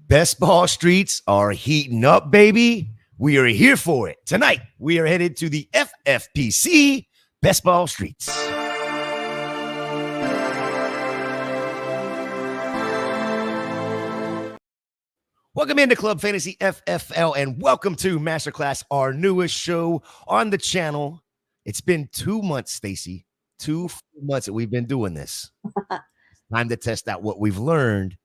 Best ball streets are heating up, baby. We are here for it. Tonight, we are headed to the FFPC Best Ball Streets. Welcome into Club Fantasy FFL and welcome to Masterclass, our newest show on the channel. It's been 2 months, Stacy. 2 full months that we've been doing this. Time to test out what we've learned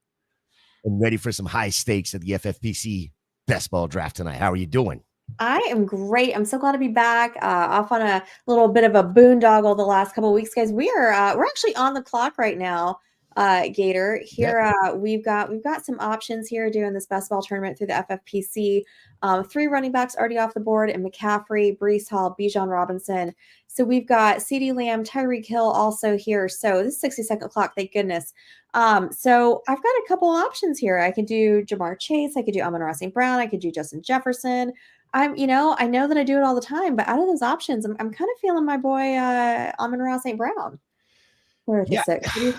and ready for some high stakes at the FFPC Best Ball Draft tonight. How are you doing? I am great. I'm so glad to be back. Off on a little bit of a boondoggle the last couple of weeks, guys. We're actually on the clock right now. Gator here. We've got some options here doing this best ball tournament through the FFPC. 3 running backs already off the board, and McCaffrey, Breece Hall, Bijan Robinson. So we've got CeeDee Lamb, Tyreek Hill also here. So this is 60-second clock, thank goodness. So I've got a couple options here. I could do Jamar Chase, I could do Amon-Ra St. Brown, I could do Justin Jefferson. I know that I do it all the time, but out of those options, I'm kind of feeling my boy Amon-Ra St. Brown. Yeah,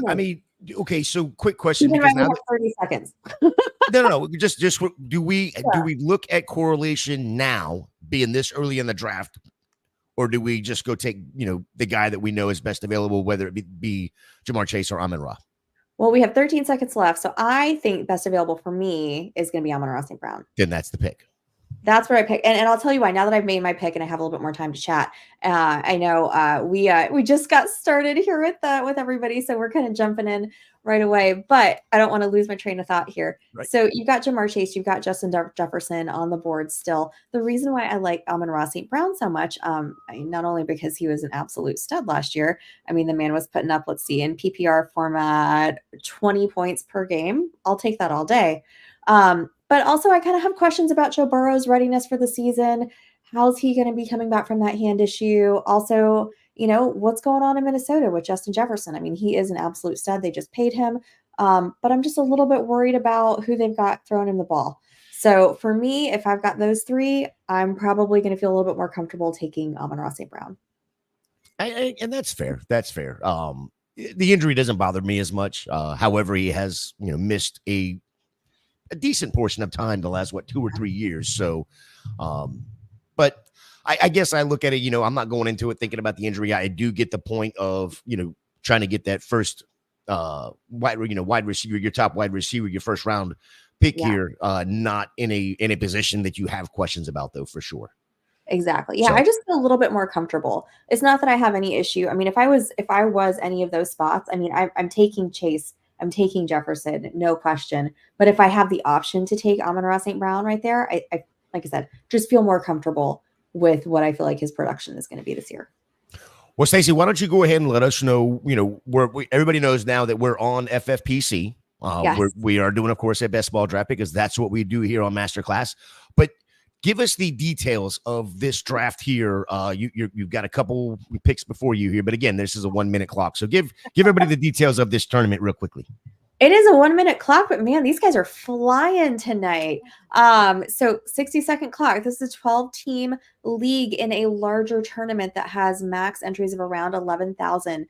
I mean, okay. So, quick question. Even because now 30 seconds. No. Just do we look at correlation now, being this early in the draft, or do we just go take the guy that we know is best available, whether it be Jamar Chase or Amon-Ra? Well, we have 13 seconds left, so I think best available for me is going to be Amon-Ra St. Brown. Then that's the pick. That's what I picked. And I'll tell you why, now that I've made my pick and I have a little bit more time to chat, I know we just got started here with everybody. So we're kind of jumping in right away, but I don't want to lose my train of thought here. Right. So you've got Jamar Chase, you've got Justin Jefferson on the board still. The reason why I like Amon-Ra St. Brown so much, not only because he was an absolute stud last year. I mean, the man was putting up, let's see, in PPR format, 20 points per game. I'll take that all day. But also, I kind of have questions about Joe Burrow's readiness for the season. How's he going to be coming back from that hand issue? Also, what's going on in Minnesota with Justin Jefferson? I mean, he is an absolute stud. They just paid him. But I'm just a little bit worried about who they've got throwing him the ball. So for me, if I've got those 3, I'm probably going to feel a little bit more comfortable taking Amon-Ra St. Brown. And that's fair. That's fair. The injury doesn't bother me as much. However, he has missed a decent portion of time the last 2 or 3 years. So but I guess I look at it, I'm not going into it thinking about the injury. I do get the point of trying to get that first wide receiver, your top wide receiver, your first round pick here, not in a position that you have questions about, though, for sure. Exactly. Yeah, so I just feel a little bit more comfortable. It's not that I have any issue. I mean, if I was any of those spots, I mean, I'm taking Chase, I'm taking Jefferson, no question. But if I have the option to take Amon-Ra St. Brown right there, I like I said, just feel more comfortable with what I feel like his production is going to be this year. Well, Stacy, why don't you go ahead and let us know, everybody knows now that we're on FFPC. Yes. We are doing, of course, a best ball draft because that's what we do here on Masterclass. But give us the details of this draft here. You've got a couple picks before you here, but again, this is a 1-minute clock. So give everybody the details of this tournament real quickly. It is a 1-minute clock, but man, these guys are flying tonight. So 60-second clock. This is a 12-team league in a larger tournament that has max entries of around 11,000.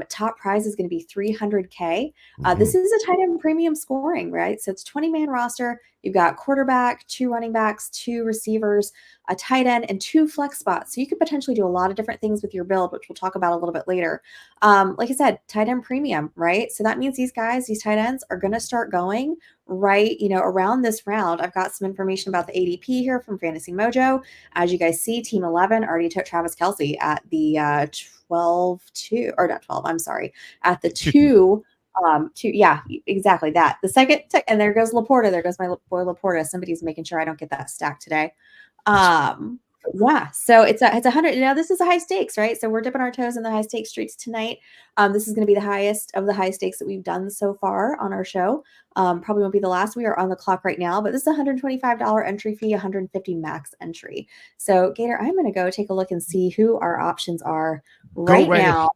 Top prize is going to be $300K. This is a tight end premium scoring, right? So it's 20-man roster. You've got quarterback, 2 running backs, 2 receivers, a tight end, and 2 flex spots. So you could potentially do a lot of different things with your build, which we'll talk about a little bit later. Like I said, tight end premium, right? So that means these tight ends are going to start going right, around this round. I've got some information about the ADP here from Fantasy Mojo. As you guys see, Team 11 already took Travis Kelce at the 12-2, or not 12, I'm sorry, at the 2. Yeah, exactly that. The second, and there goes Laporta. There goes my boy Laporta. Somebody's making sure I don't get that stack today. Yeah, so it's 100. Now this is a high stakes, right? So we're dipping our toes in the high stakes streets tonight. This is going to be the highest of the high stakes that we've done so far on our show. Probably won't be the last. We are on the clock right now, but this is a $125 entry fee, $150 max entry. So Gator, I'm going to go take a look and see who our options are right now.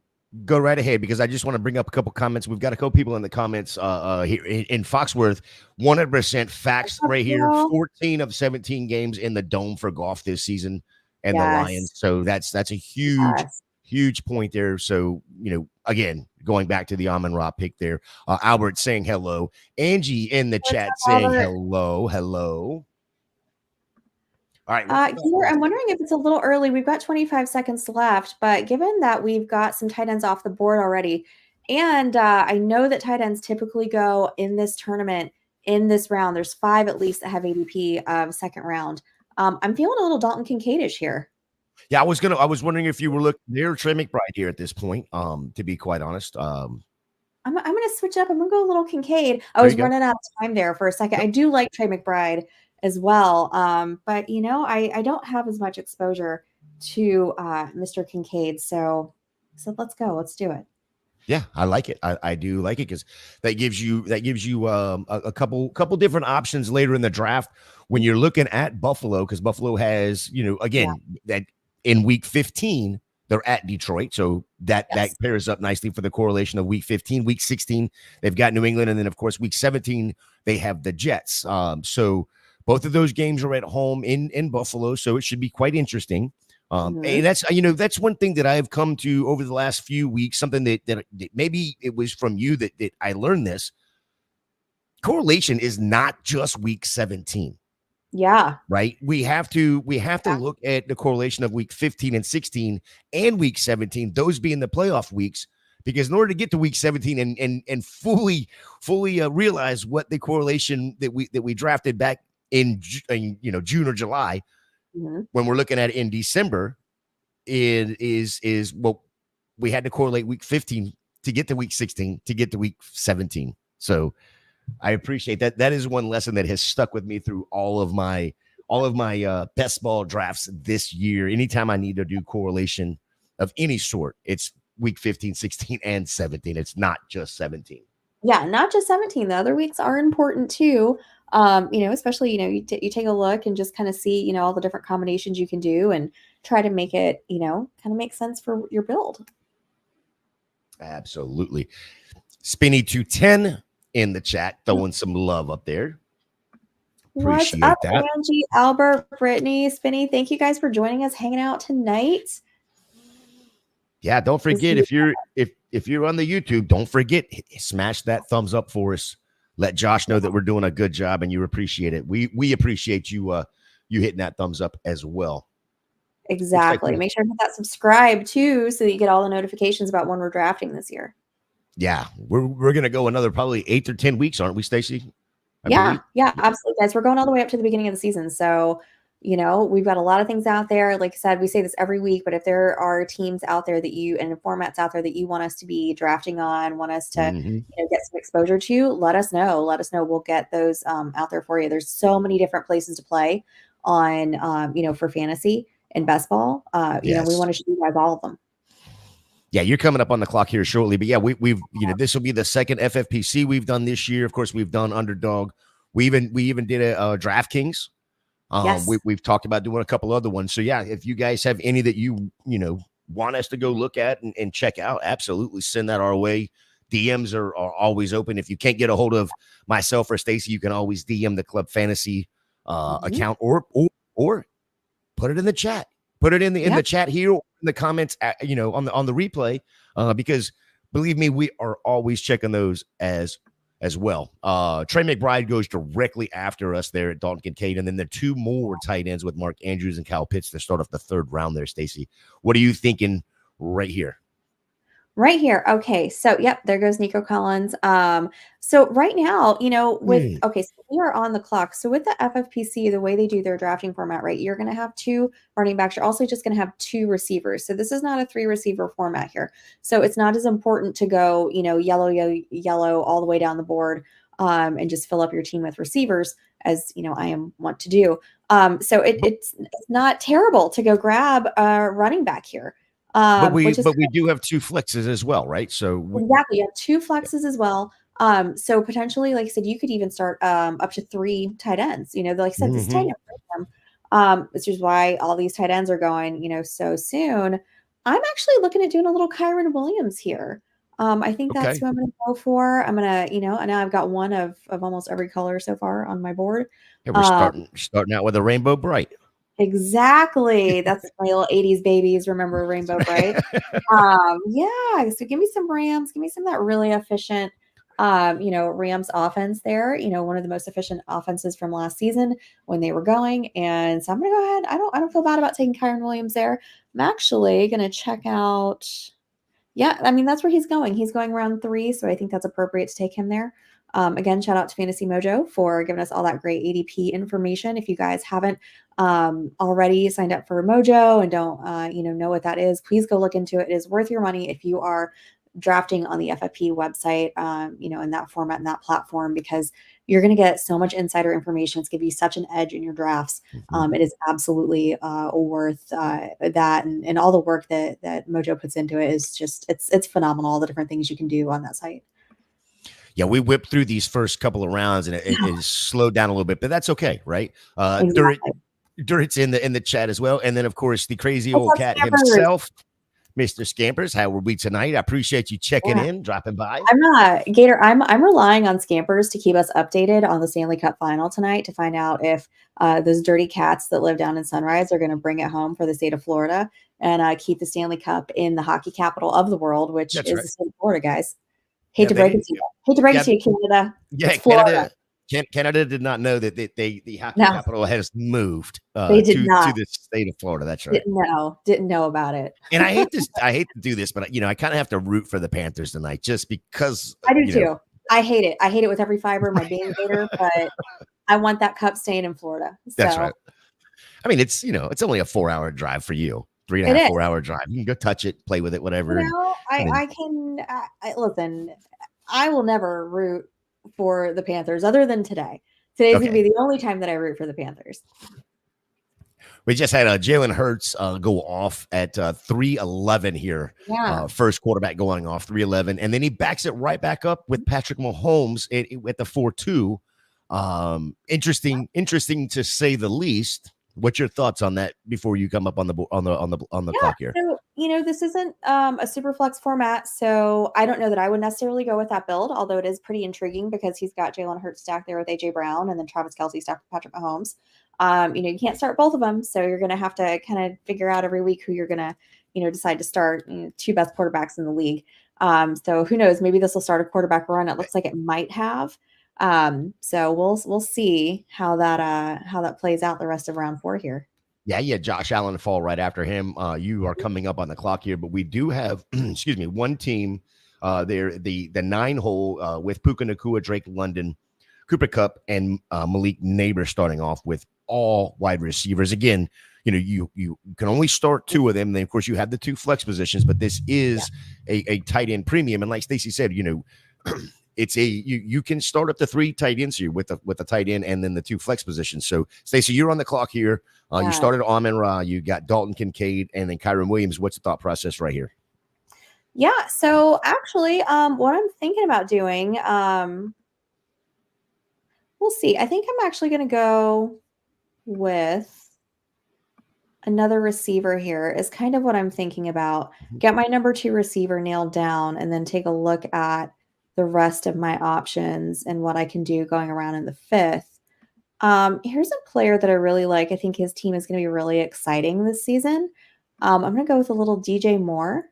Go right ahead, because I just want to bring up a couple comments. We've got a couple people in the comments here in Foxworth. 100% facts right here. 14 of 17 games in the dome for Goff this season and the Lions. So that's a huge Huge point there. So, again, going back to the Amon-Ra pick there, Albert saying hello. Angie in the What's chat up, saying Albert? hello. Hello. All right. Gator, I'm wondering if it's a little early. We've got 25 seconds left, but given that we've got some tight ends off the board already, and I know that tight ends typically go in this tournament in this round. There's 5 at least that have ADP of second round. I'm feeling a little Dalton Kincaid-ish here. Yeah, I was wondering if you were looking near Trey McBride here at this point. To be quite honest. I'm gonna switch up. I'm gonna go a little Kincaid. I There was you go. running out of time there for a second. I do like Trey McBride as well, but I don't have as much exposure to Mr. Kincaid. So let's go. Let's do it. Yeah, I like it. I do like it because that gives you a couple different options later in the draft when you're looking at Buffalo, because Buffalo has, again, that in week 15 they're at Detroit, so that pairs up nicely for the correlation of week 15. Week 16 they've got New England, and then of course week 17 they have the Jets. So both of those games are at home in Buffalo, so it should be quite interesting. And that's one thing that I've come to over the last few weeks, something that maybe it was from you that I learned this. Correlation is not just week 17. Yeah. Right. We have to look at the correlation of week 15 and 16 and week 17, those being the playoff weeks, because in order to get to week 17 and fully realize what the correlation that we drafted back in June or July, when we're looking at it in December, it is well, we had to correlate week 15 to get to week 16 to get to week 17. So I appreciate that. That is one lesson that has stuck with me through all of my best ball drafts this year. Anytime I need to do correlation of any sort, it's week 15, 16, and 17. It's not just 17. Yeah, not just 17. The other weeks are important too. Especially, you take a look and just kind of see, all the different combinations you can do and try to make it, kind of make sense for your build. Absolutely. Spinny 210 in the chat, throwing some love up there. Appreciate What's up, that. Angie, Albert, Brittany, Spinny? Thank you guys for joining us, hanging out tonight. Yeah, don't forget if you're on the YouTube, don't forget, smash that thumbs up for us. Let Josh know that we're doing a good job and you appreciate it. We appreciate you you hitting that thumbs up as well. Exactly. Make sure to hit that subscribe too, so that you get all the notifications about when we're drafting this year. Yeah, we're gonna go another probably 8 or 10 weeks, aren't we, Stacy? Yeah, absolutely, guys. We're going all the way up to the beginning of the season, so we've got a lot of things out there. Like I said, we say this every week, but if there are teams out there that and formats out there that you want us to be drafting on, want us to get some exposure to, let us know. We'll get those out there for you. There's so many different places to play on, for fantasy and best ball. We want to show you guys all of them. Yeah, you're coming up on the clock here shortly, but yeah, we've this will be the second FFPC we've done this year. Of course, we've done Underdog. We even did a DraftKings. Yes. We've talked about doing a couple other ones. So yeah, if you guys have any that you want us to go look at and check out, absolutely send that our way. DMs are always open. If you can't get a hold of myself or Stacy, you can always DM the Club Fantasy account or put it in the chat. Put it in the chat here, in the comments, on the replay, because believe me, we are always checking those as well. Trey McBride goes directly after us there at Dalton Kincaid, and then the two more tight ends with Mark Andrews and Kyle Pitts to start off the third round there. Stacy, what are you thinking right here? Right here. Okay. So, there goes Nico Collins. So right now, so we are on the clock. So with the FFPC, the way they do their drafting format, right, you're going to have 2 running backs. You're also just going to have 2 receivers. So this is not a 3 receiver format here. So it's not as important to go, yellow all the way down the board, and just fill up your team with receivers as, I want to do. So it's not terrible to go grab a running back here. But we do have 2 flexes as well, right? So exactly, you have 2 flexes as well. So potentially, like I said, you could even start up to 3 tight ends. Like I said, this tight end, which is why all these tight ends are going, so soon. I'm actually looking at doing a little Kyron Williams here. I think that's who I'm going to go for. I'm going to, and now I've got one of almost every color so far on my board. Yeah, we're starting out with a rainbow bright. Exactly. That's my little 80s babies. Remember Rainbow Bright? Yeah. So give me some Rams. Give me some of that really efficient, Rams offense there. One of the most efficient offenses from last season when they were going. And so I'm gonna go ahead. I don't feel bad about taking Kyron Williams there. I'm actually gonna check out. Yeah, I mean, that's where he's going. He's going round 3, so I think that's appropriate to take him there. Again, shout out to Fantasy Mojo for giving us all that great ADP information. If you guys haven't already signed up for Mojo and don't know what that is, please go look into it. It is worth your money if you are drafting on the FFP website, in that format and that platform, because you're going to get so much insider information. It's going to give you such an edge in your drafts. It is absolutely worth that, and all the work that Mojo puts into it is just it's phenomenal. All the different things you can do on that site. Yeah, we whipped through these first couple of rounds, and it is slowed down a little bit, but that's okay, right? Exactly. Durrett's in the chat as well, and then of course the crazy What's old up, cat Scampers? himself, Mr. Scampers. How were we tonight? I appreciate you checking in, dropping by. I'm not Gator. I'm relying on Scampers to keep us updated on the Stanley Cup final tonight to find out if those dirty cats that live down in Sunrise are going to bring it home for the state of Florida and keep the Stanley Cup in the hockey capital of the world, which That's is right. the state of Florida, guys. Hate to break it to you. Hate to break it to you, Canada. Yeah, it's Florida. Canada did not know that the hockey No. capital has moved They did to not. the state of Florida. That's right. Didn't know about it. And I hate to do this, but I kind of have to root for the Panthers tonight just because I do too. I hate it. I hate it with every fiber of my being, Gator, but I want that cup staying in Florida. So. That's right. I mean, it's only a 4-hour drive for you. 3.5, 4-hour drive. You can go touch it, play with it, whatever. I can listen. I will never root for the Panthers other than today. Today's going to be the only time that I root for the Panthers. We just had Jalen Hurts go off at 3:11 here. Yeah. First quarterback going off 3:11, and then he backs it right back up with Patrick Mahomes at the 4-2. Interesting to say the least. What's your thoughts on that before you come up on the clock here? So, this isn't a super flex format, so I don't know that I would necessarily go with that build, although it is pretty intriguing because he's got Jalen Hurts stacked there with AJ Brown and then Travis Kelce stacked with Patrick Mahomes. You can't start both of them, so you're going to have to kind of figure out every week who you're going to, decide to start. Two best quarterbacks in the league. So who knows? Maybe this will start a quarterback run. It looks like it might have. So we'll see how that plays out the rest of round 4 here. Yeah, Josh Allen to fall right after him. You are coming up on the clock here, but we do have, one team there, the 9-hole with Puka Nacua, Drake London, Cooper Kupp, and Malik Neighbor starting off with all wide receivers. Again, you can only start 2 of them. Then of course you have the 2 flex positions, but this is a tight end premium. And like Stacy said, it's you can start up to 3 tight ends here with a tight end and then the 2 flex positions. So Stacey, you're on the clock here. You started Amon-Ra, you got Dalton Kincaid, and then Kyron Williams. What's the thought process right here? Yeah. So actually, what I'm thinking about doing, we'll see. I think I'm actually going to go with another receiver here is kind of what I'm thinking about. Get my number 2 receiver nailed down and then take a look at the rest of my options and what I can do going around in the 5th. Here's a player that I really like. I think his team is going to be really exciting this season. I'm going to go with a little DJ Moore.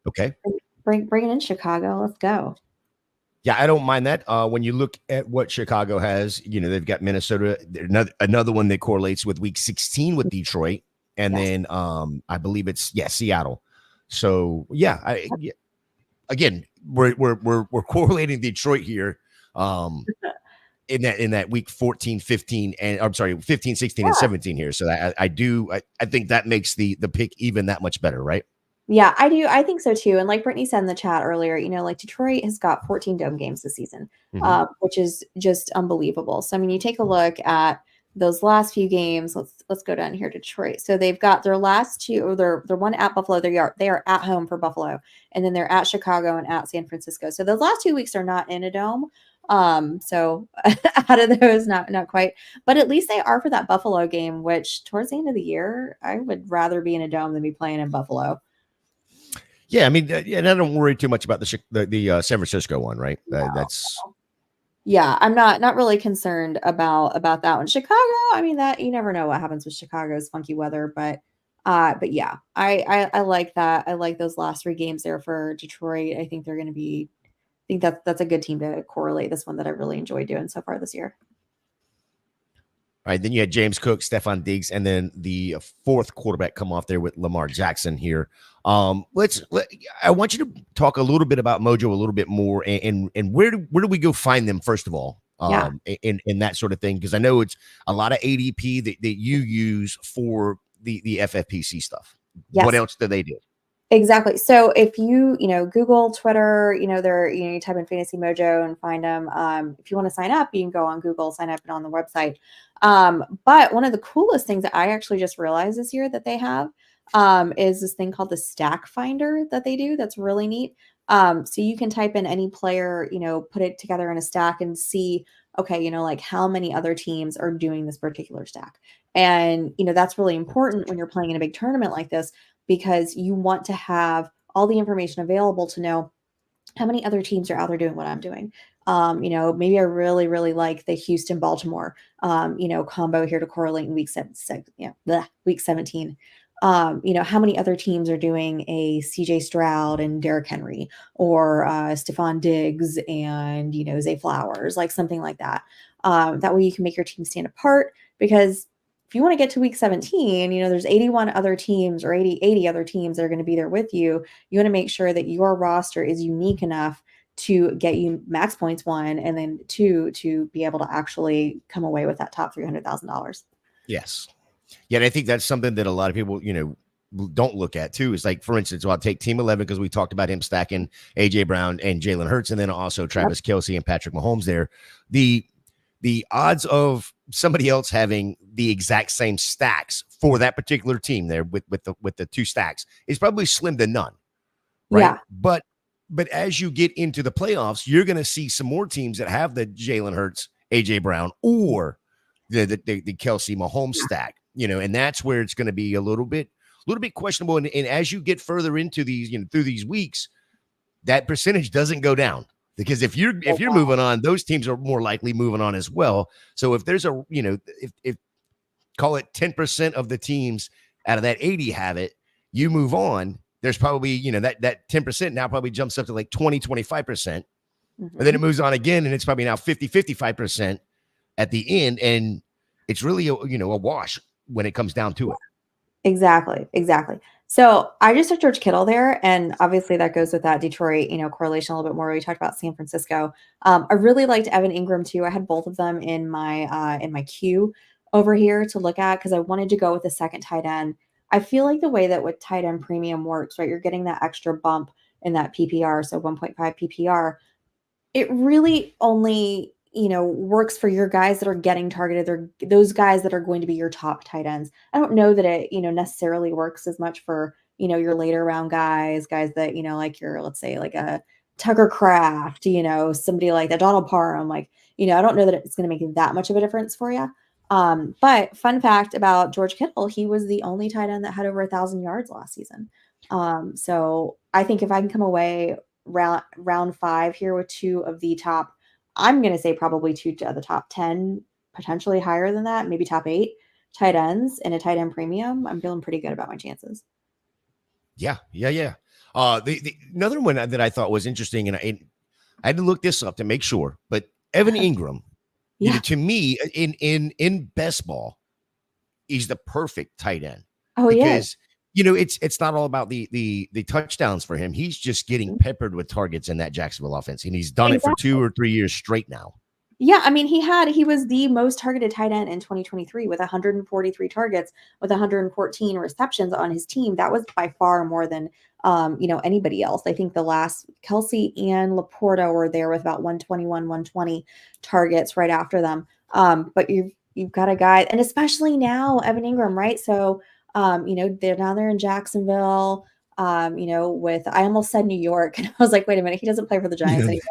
Okay. Bring it in, Chicago. Let's go. Yeah, I don't mind that. When you look at what Chicago has, they've got Minnesota, another one that correlates with week 16 with Detroit. And then I believe it's Seattle. So again, we're correlating Detroit here in that week 14, 15, and I'm sorry, 15, 16, and 17 here. So I think that makes the pick even that much better, right? Yeah, I do. I think so too. And like Brittany said in the chat earlier, Detroit has got 14 dome games this season, which is just unbelievable. So, I mean, you take a look at those last few games. Let's go down here to Detroit. So they've got their last 2, or their one at Buffalo. They are at home for Buffalo, and then they're at Chicago and at San Francisco. So those last 2 weeks are not in a dome. So out of those, not quite, but at least they are for that Buffalo game, which towards the end of the year, I would rather be in a dome than be playing in Buffalo. Yeah, I mean, and I don't worry too much about the San Francisco one, right? Yeah, I'm not really concerned about that one. Chicago, I mean that you never know what happens with Chicago's funky weather, but yeah, I like that. I like those last 3 games there for Detroit. I think they're going to be. I think that's a good team to correlate this one that I really enjoyed doing so far this year. All right, then you had James Cook, Stephon Diggs, and then the fourth quarterback come off there with Lamar Jackson here. I want you to talk a little bit about Mojo a little bit more, and where do we go find them first of all, Yeah. in that sort of thing, because I know it's a lot of ADP that you use for the FFPC stuff. What Yes. else do they do? Exactly. So if you Google, Twitter, you type in Fantasy Mojo and find them. If you want to sign up, you can go on Google, sign up and on the website. But one of the coolest things that I actually just realized this year that they have is this thing called the Stack Finder that they do. That's really neat. So you can type in any player, put it together in a stack and see, okay, like how many other teams are doing this particular stack. And, that's really important when you're playing in a big tournament like this because you want to have all the information available to know how many other teams are out there doing what I'm doing. Maybe I really, really like the Houston Baltimore, combo here to correlate in week 17. How many other teams are doing a CJ Stroud and Derrick Henry or Stephon Diggs and, Zay Flowers, like something like that. That way you can make your team stand apart because if you want to get to week 17, there's 81 other teams or 80 other teams that are going to be there with you. You want to make sure that your roster is unique enough to get you max points, 1, and then 2, to be able to actually come away with that top $300,000. Yes. Yeah, and I think that's something that a lot of people, don't look at too. Is like, for instance, I'll take Team 11 because we talked about him stacking AJ Brown and Jalen Hurts, and then also Travis Kelce and Patrick Mahomes there. The odds of somebody else having the exact same stacks for that particular team there with the 2 stacks is probably slim to none, right? Yeah. But as you get into the playoffs, you're going to see some more teams that have the Jalen Hurts, AJ Brown, or the Kelce Mahomes stack, and that's where it's going to be a little bit questionable. And as you get further into these, through these weeks, that percentage doesn't go down. Because if you're moving on, those teams are more likely moving on as well. So if there's if call it 10% of the teams out of that 80 have it, you move on. There's probably, that 10% now probably jumps up to like 20, 25%. And then it moves on again. And it's probably now 50, 55% at the end. And it's really, a wash when it comes down to it. Exactly. So I just took George Kittle there, and obviously that goes with that Detroit, correlation a little bit more. We talked about San Francisco. I really liked Evan Ingram too. I had both of them in my queue over here to look at because I wanted to go with the second tight end. I feel like the way that with tight end premium works, right? You're getting that extra bump in that PPR, so 1.5 PPR. It really only works for your guys that are getting targeted. They're those guys that are going to be your top tight ends. I don't know that it necessarily works as much for your later round guys that like your, let's say, like a Tucker Craft, somebody like that, Donald Parham. Like, I don't know that it's going to make that much of a difference for you. But fun fact about George Kittle, he was the only tight end that had over 1,000 yards last season. So I think if I can come away round 5 here with 2 of the top, I'm going to say probably 2 of the top 10, potentially higher than that, maybe top 8 tight ends in a tight end premium. I'm feeling pretty good about my chances. Yeah. The another one that I thought was interesting, and I had to look this up to make sure, but Evan Ingram, to me in best ball, he's the perfect tight end. Oh, because it's not all about the touchdowns for him. He's just getting peppered with targets in that Jacksonville offense, and he's done it for 2 or 3 years straight now. Yeah, I mean, he was the most targeted tight end in 2023 with 143 targets with 114 receptions on his team. That was by far more than anybody else. I think the last Kelce and Laporta were there with about 121, 120 targets right after them. But you've got a guy, and especially now Evan Ingram, right? So they're now they're in Jacksonville. With, I almost said New York, and I was like, wait a minute, he doesn't play for the Giants anymore.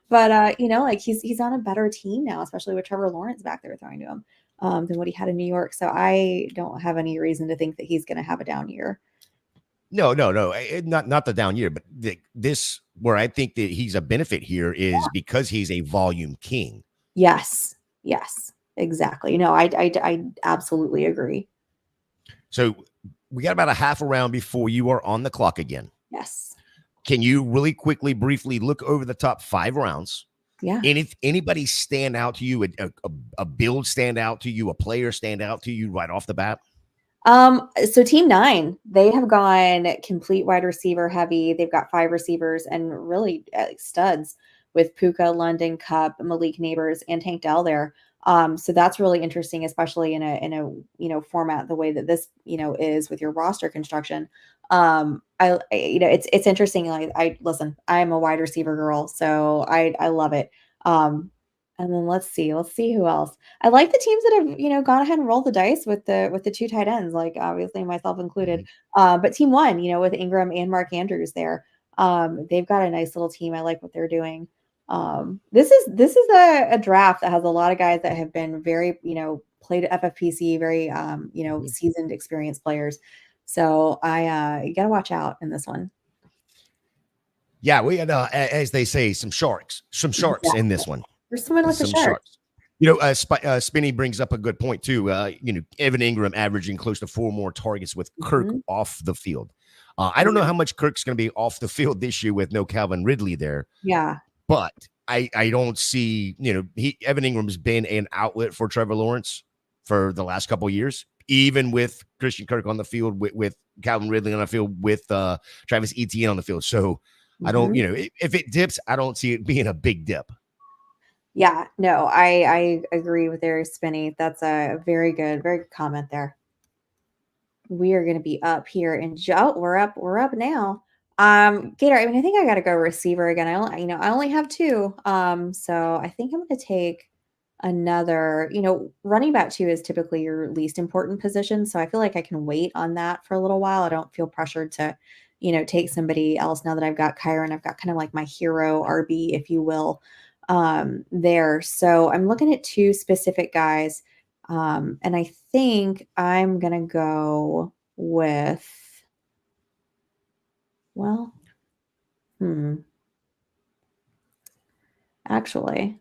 But like he's on a better team now, especially with Trevor Lawrence back there throwing to him than what he had in New York. So I don't have any reason to think that he's going to have a down year. Not the down year, but this where I think that he's a benefit here is because he's a volume king. Yes. Yes. Exactly. No, I absolutely agree. So we got about a half a round before you are on the clock again. Yes. Can you really quickly, briefly look over the top 5 rounds? Yeah. Anybody stand out to you? A build stand out to you? A player stand out to you right off the bat? So Team 9, they have gone complete wide receiver heavy. They've got 5 receivers and really studs with Puka, London, Cup, Malik Neighbors, and Tank Dell there. So that's really interesting, especially in a format the way that this is with your roster construction. It's interesting. Like I listen, I'm a wide receiver girl, so I love it. And then let's see who else. I like the teams that have, gone ahead and rolled the dice with the 2 tight ends, like obviously myself included. But team 1, with Ingram and Mark Andrews there, they've got a nice little team. I like what they're doing. This is a draft that has a lot of guys that have been very, played at FFPC, very, seasoned, experienced players. So you got to watch out in this one. Yeah, we had, as they say, some sharks in this one. We're swimming with the sharks. Spinny brings up a good point too. Evan Ingram averaging close to 4 more targets with Kirk off the field. I don't know how much Kirk's going to be off the field this year with no Calvin Ridley there. Yeah. But I don't see, Evan Ingram's been an outlet for Trevor Lawrence for the last couple of years, even with Christian Kirk on the field, with Calvin Ridley on the field, with Travis Etienne on the field. So I don't, if it dips, I don't see it being a big dip. Yeah, no, I agree with their Spinny. That's a very good comment there. We are going to be up here in we're up now. Gator, I mean, I think I got to go receiver again. I only have 2. So I think I'm going to take another, running back 2 is typically your least important position. So I feel like I can wait on that for a little while. I don't feel pressured to, take somebody else now that I've got Kyron. I've got kind of like my hero RB, if you will, there. So I'm looking at 2 specific guys. And I think I'm going to go with, actually,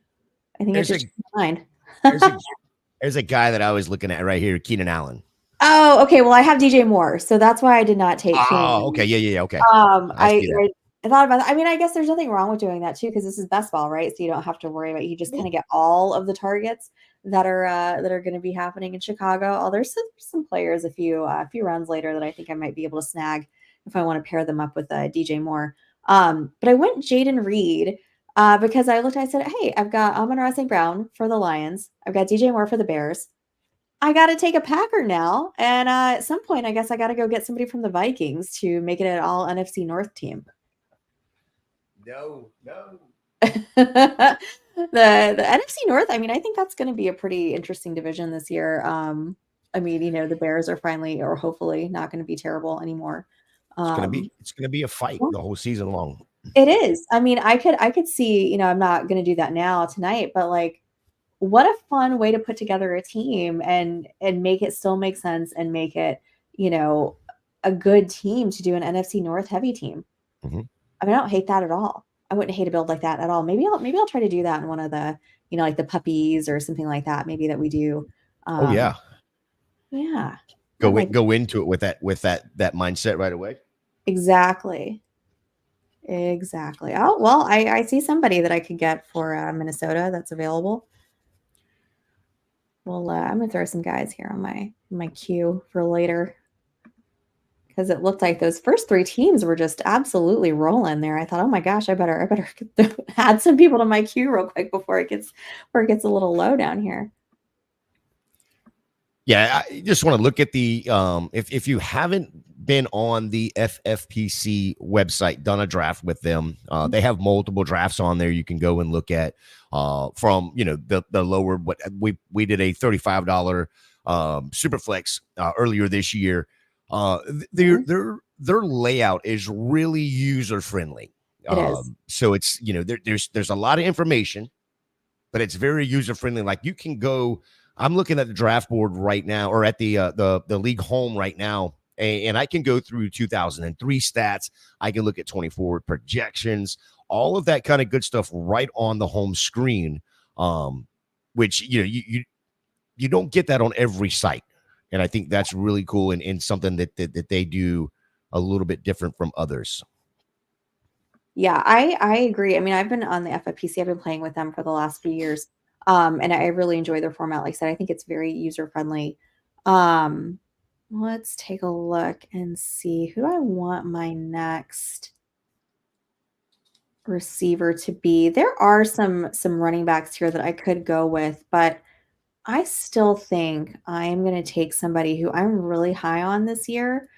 I think it's just mine. There's a guy that I was looking at right here, Keenan Allen. Oh, okay. Well, I have DJ Moore, so that's why I did not take him. Oh, okay. Yeah. Okay. I thought about that. I mean, I guess there's nothing wrong with doing that too, because this is best ball, right? So you don't have to worry about. You just kind of get all of the targets that are going to be happening in Chicago. Oh, there's some players a few rounds later that I think I might be able to snag if I want to pair them up with DJ Moore. But I went Jaden Reed because I looked. I said, hey, I've got Amon-Ra St. Brown for the Lions. I've got DJ Moore for the Bears. I got to take a Packer now. And at some point, I guess I got to go get somebody from the Vikings to make it an all NFC North team. No. the NFC North, I mean, I think that's going to be a pretty interesting division this year. I mean, the Bears are finally, or hopefully, not going to be terrible anymore. It's gonna be a fight the whole season long. It is. I mean, I could see, I'm not going to do that now tonight, but like, what a fun way to put together a team and make it still make sense and make it, a good team to do an NFC North heavy team. Mm-hmm. I mean, I don't hate that at all. I wouldn't hate a build like that at all. Maybe I'll try to do that in one of the, like the puppies or something like that. Maybe that we do. Yeah. Go into it with that mindset right away. Exactly. Oh, well, I see somebody that I could get for Minnesota that's available. Well, I'm gonna throw some guys here on my queue for later, because it looked like those first 3 teams were just absolutely rolling there. I thought, oh my gosh, I better add some people to my queue real quick before it gets a little low down here. Yeah, I just want to look at the if you haven't been on the FFPC website, done a draft with them, they have multiple drafts on there you can go and look at from the lower. What we did a $35 Superflex earlier this year. Their layout is really user friendly. It is. So it's there's a lot of information, but it's very user friendly. Like you can go. I'm looking at the draft board right now, or at the league home right now, And I can go through 2003 stats. I can look at 24 projections, all of that kind of good stuff right on the home screen. Which you don't get that on every site, and I think that's really cool and something that they do a little bit different from others. Yeah, I agree. I mean, I've been on the FFPC. I've been playing with them for the last few years. And I really enjoy their format. Like I said, I think it's very user friendly. Um, let's take a look and see who do I want my next receiver to be. There are some running backs here that I could go with, but I still think I am going to take somebody who I'm really high on this year.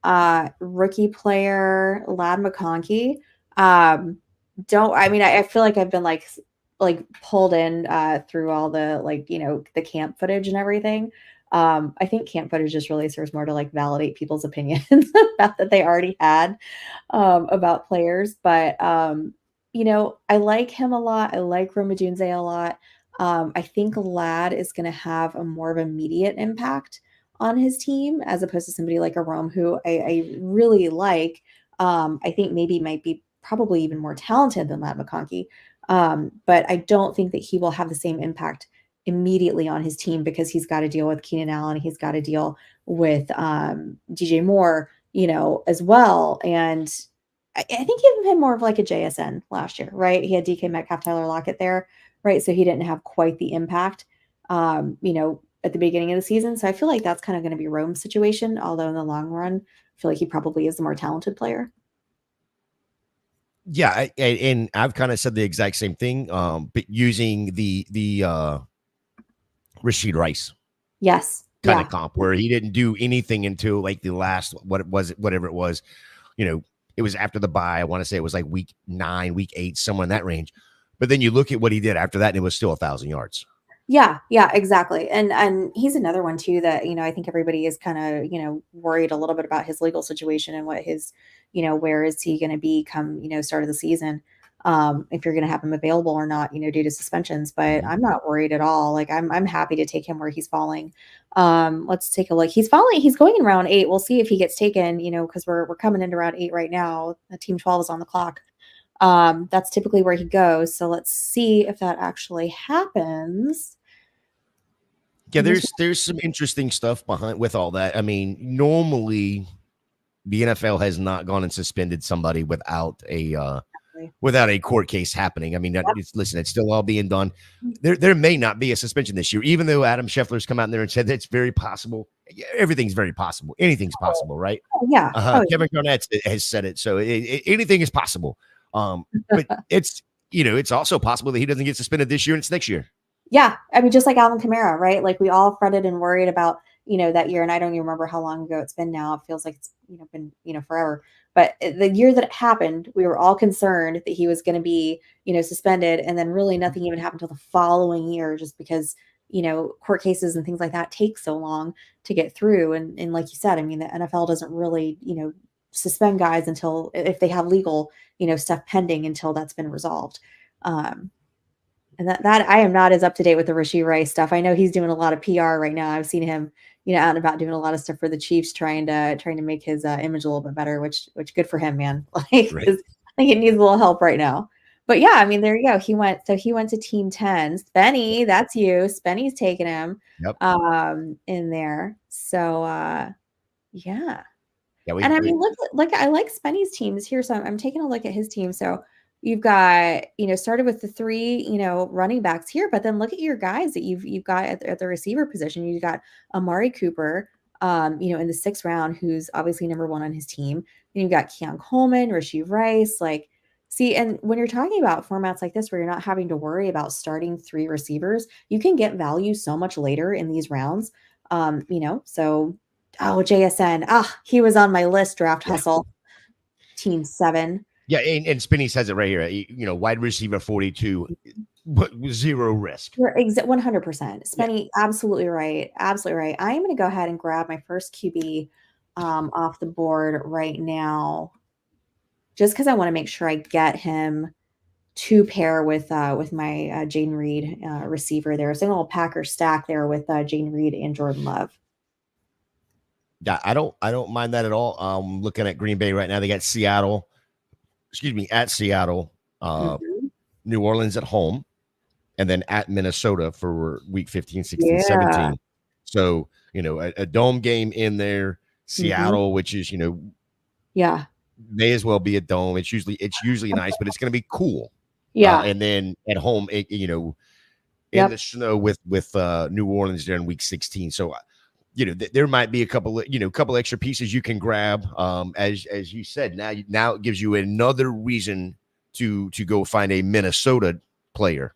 Rookie player Lad McConkey. Um, don't I mean I feel like I've been like pulled in through all the the camp footage and everything. I think camp footage just really serves more to like validate people's opinions about that they already had about players. But I like him a lot. I like Romadunze a lot. I think Lad is going to have a more of immediate impact on his team as opposed to somebody like a Rome who I really like. I think maybe might be probably even more talented than Lad McConkey. But I don't think that he will have the same impact immediately on his team because he's got to deal with Keenan Allen. He's got to deal with DJ Moore, as well. And I think he had more of like a JSN last year, right? He had DK Metcalf, Tyler Lockett there, right? So he didn't have quite the impact, at the beginning of the season. So I feel like that's kind of going to be Rome's situation. Although in the long run, I feel like he probably is the more talented player. Yeah, and I've kind of said the exact same thing, but using the Rashid Rice Yes. kind Yeah. of comp where he didn't do anything until like the last whatever it was, it was after the bye. I want to say it was like week 9, week 8, somewhere in that range. But then you look at what he did after that, and it was still 1,000 yards. Yeah, yeah, exactly. And he's another one too that, I think everybody is kind of, worried a little bit about his legal situation and what his, where is he going to be come, start of the season. If you're going to have him available or not, due to suspensions, but I'm not worried at all. Like I'm happy to take him where he's falling. Let's take a look. He's going in round 8. We'll see if he gets taken, because we're coming into round 8 right now. Team 12 is on the clock. That's typically where he goes. So let's see if that actually happens. Yeah, there's some interesting stuff behind with all that. I mean, normally the NFL has not gone and suspended somebody without a court case happening. I mean, listen, it's still all being done. There may not be a suspension this year, even though Adam Scheffler's come out there and said that it's very possible. Yeah, everything's very possible. Anything's possible, right? Yeah. Kevin Garnett has said it, so anything is possible. But it's also possible that he doesn't get suspended this year and it's next year. Yeah. I mean, just like Alvin Kamara, right? Like we all fretted and worried about, that year. And I don't even remember how long ago it's been now. It feels like it's, been, forever. But the year that it happened, we were all concerned that he was going to be, suspended. And then really nothing even happened until the following year, just because, court cases and things like that take so long to get through. And like you said, I mean, the NFL doesn't really, suspend guys until if they have legal, stuff pending until that's been resolved. And that I am not as up to date with the Rashid Rice stuff. I know he's doing a lot of PR right now. I've seen him, out and about doing a lot of stuff for the Chiefs, trying to make his image a little bit better, which good for him, man. Like, Right. I think he needs a little help right now. But yeah, I mean, there you go. He went to Team 10. Spenny, that's you. Spenny's taking him Yep. In there. So yeah. Yeah, And I mean, look, I like Spenny's teams here. So I'm taking a look at his team. So you've got, started with the 3, running backs here, but then look at your guys that you've got at the receiver position. You've got Amari Cooper, in the 6th round, who's obviously number 1 on his team. Then you've got Keon Coleman, Rashid Rice, see, and when you're talking about formats like this, where you're not having to worry about starting 3 receivers, you can get value so much later in these rounds. So, JSN, he was on my list, draft hustle, team 7. Yeah, and Spinney says it right here. Wide receiver 42, 0 risk. You're 100%. Spenny, absolutely right. Absolutely right. I am going to go ahead and grab my first QB off the board right now, just because I want to make sure I get him to pair with my Jaden Reed receiver there. So a little Packer stack there with Jaden Reed and Jordan Love. Yeah, I don't mind that at all. Looking at Green Bay right now, they got Seattle, excuse me, at Seattle, Mhm. New Orleans at home, and then at Minnesota for week 15, 16, Yeah. 17. So, a dome game in there, Mhm. Seattle, which is, Yeah. may as well be a dome. It's usually nice, but it's going to be cool. Yeah. And then at home, in the Yep. snow with New Orleans during week 16. So, there might be a couple of, couple extra pieces you can grab. As you said, now it gives you another reason to go find a Minnesota player.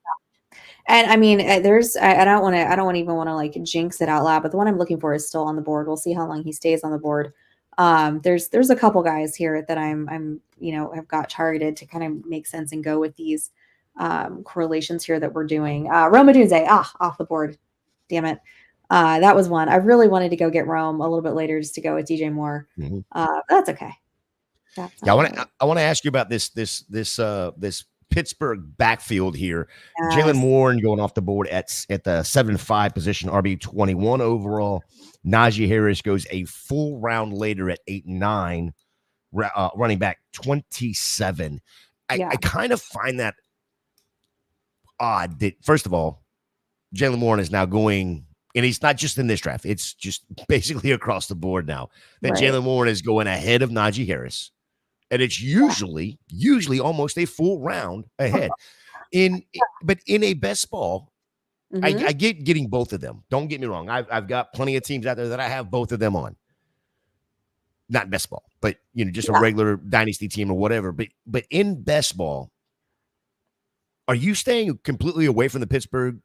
And I mean, I don't want to even want to like jinx it out loud, but the one I'm looking for is still on the board. We'll see how long he stays on the board. There's a couple guys here that I'm have got targeted to kind of make sense and go with these correlations here that we're doing. Roma Dunze, off the board. Damn it. That was one. I really wanted to go get Rome a little bit later just to go with DJ Moore. Mhm. That's okay. That's Yeah, all right. I want to ask you about this Pittsburgh backfield here. Jalen Yes. Warren going off the board at the 7-5 position, RB 21 overall. Najee Harris goes a full round later at 8-9, running back 27. Yeah. I kind of find that odd that, first of all, Jalen Warren is now going, and he's not just in this draft, it's just basically across the board now, that Right. Jalen Warren is going ahead of Najee Harris. And it's usually almost a full round ahead. But in a best ball, I Hmm. get getting both of them. Don't get me wrong. I've got plenty of teams out there that I have both of them on. Not best ball, but just a Yeah. regular dynasty team or whatever. But in best ball, are you staying completely away from the Pittsburgh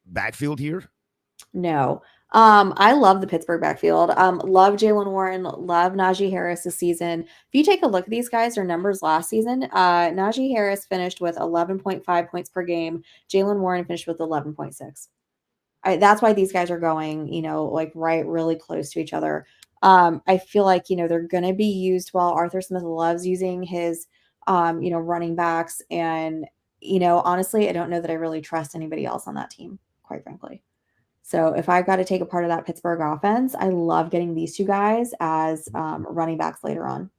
backfield here? No. I love the Pittsburgh backfield. Love Jalen Warren, love Najee Harris this season. If you take a look at these guys, their numbers last season, Najee Harris finished with 11.5 points per game. Jalen Warren finished with 11.6. That's why these guys are going, like right really close to each other. I feel like, they're going to be used well. Arthur Smith loves using his, running backs. And, honestly, I don't know that I really trust anybody else on that team, quite frankly. So if I got to take a part of that Pittsburgh offense, I love getting these two guys as running backs later on.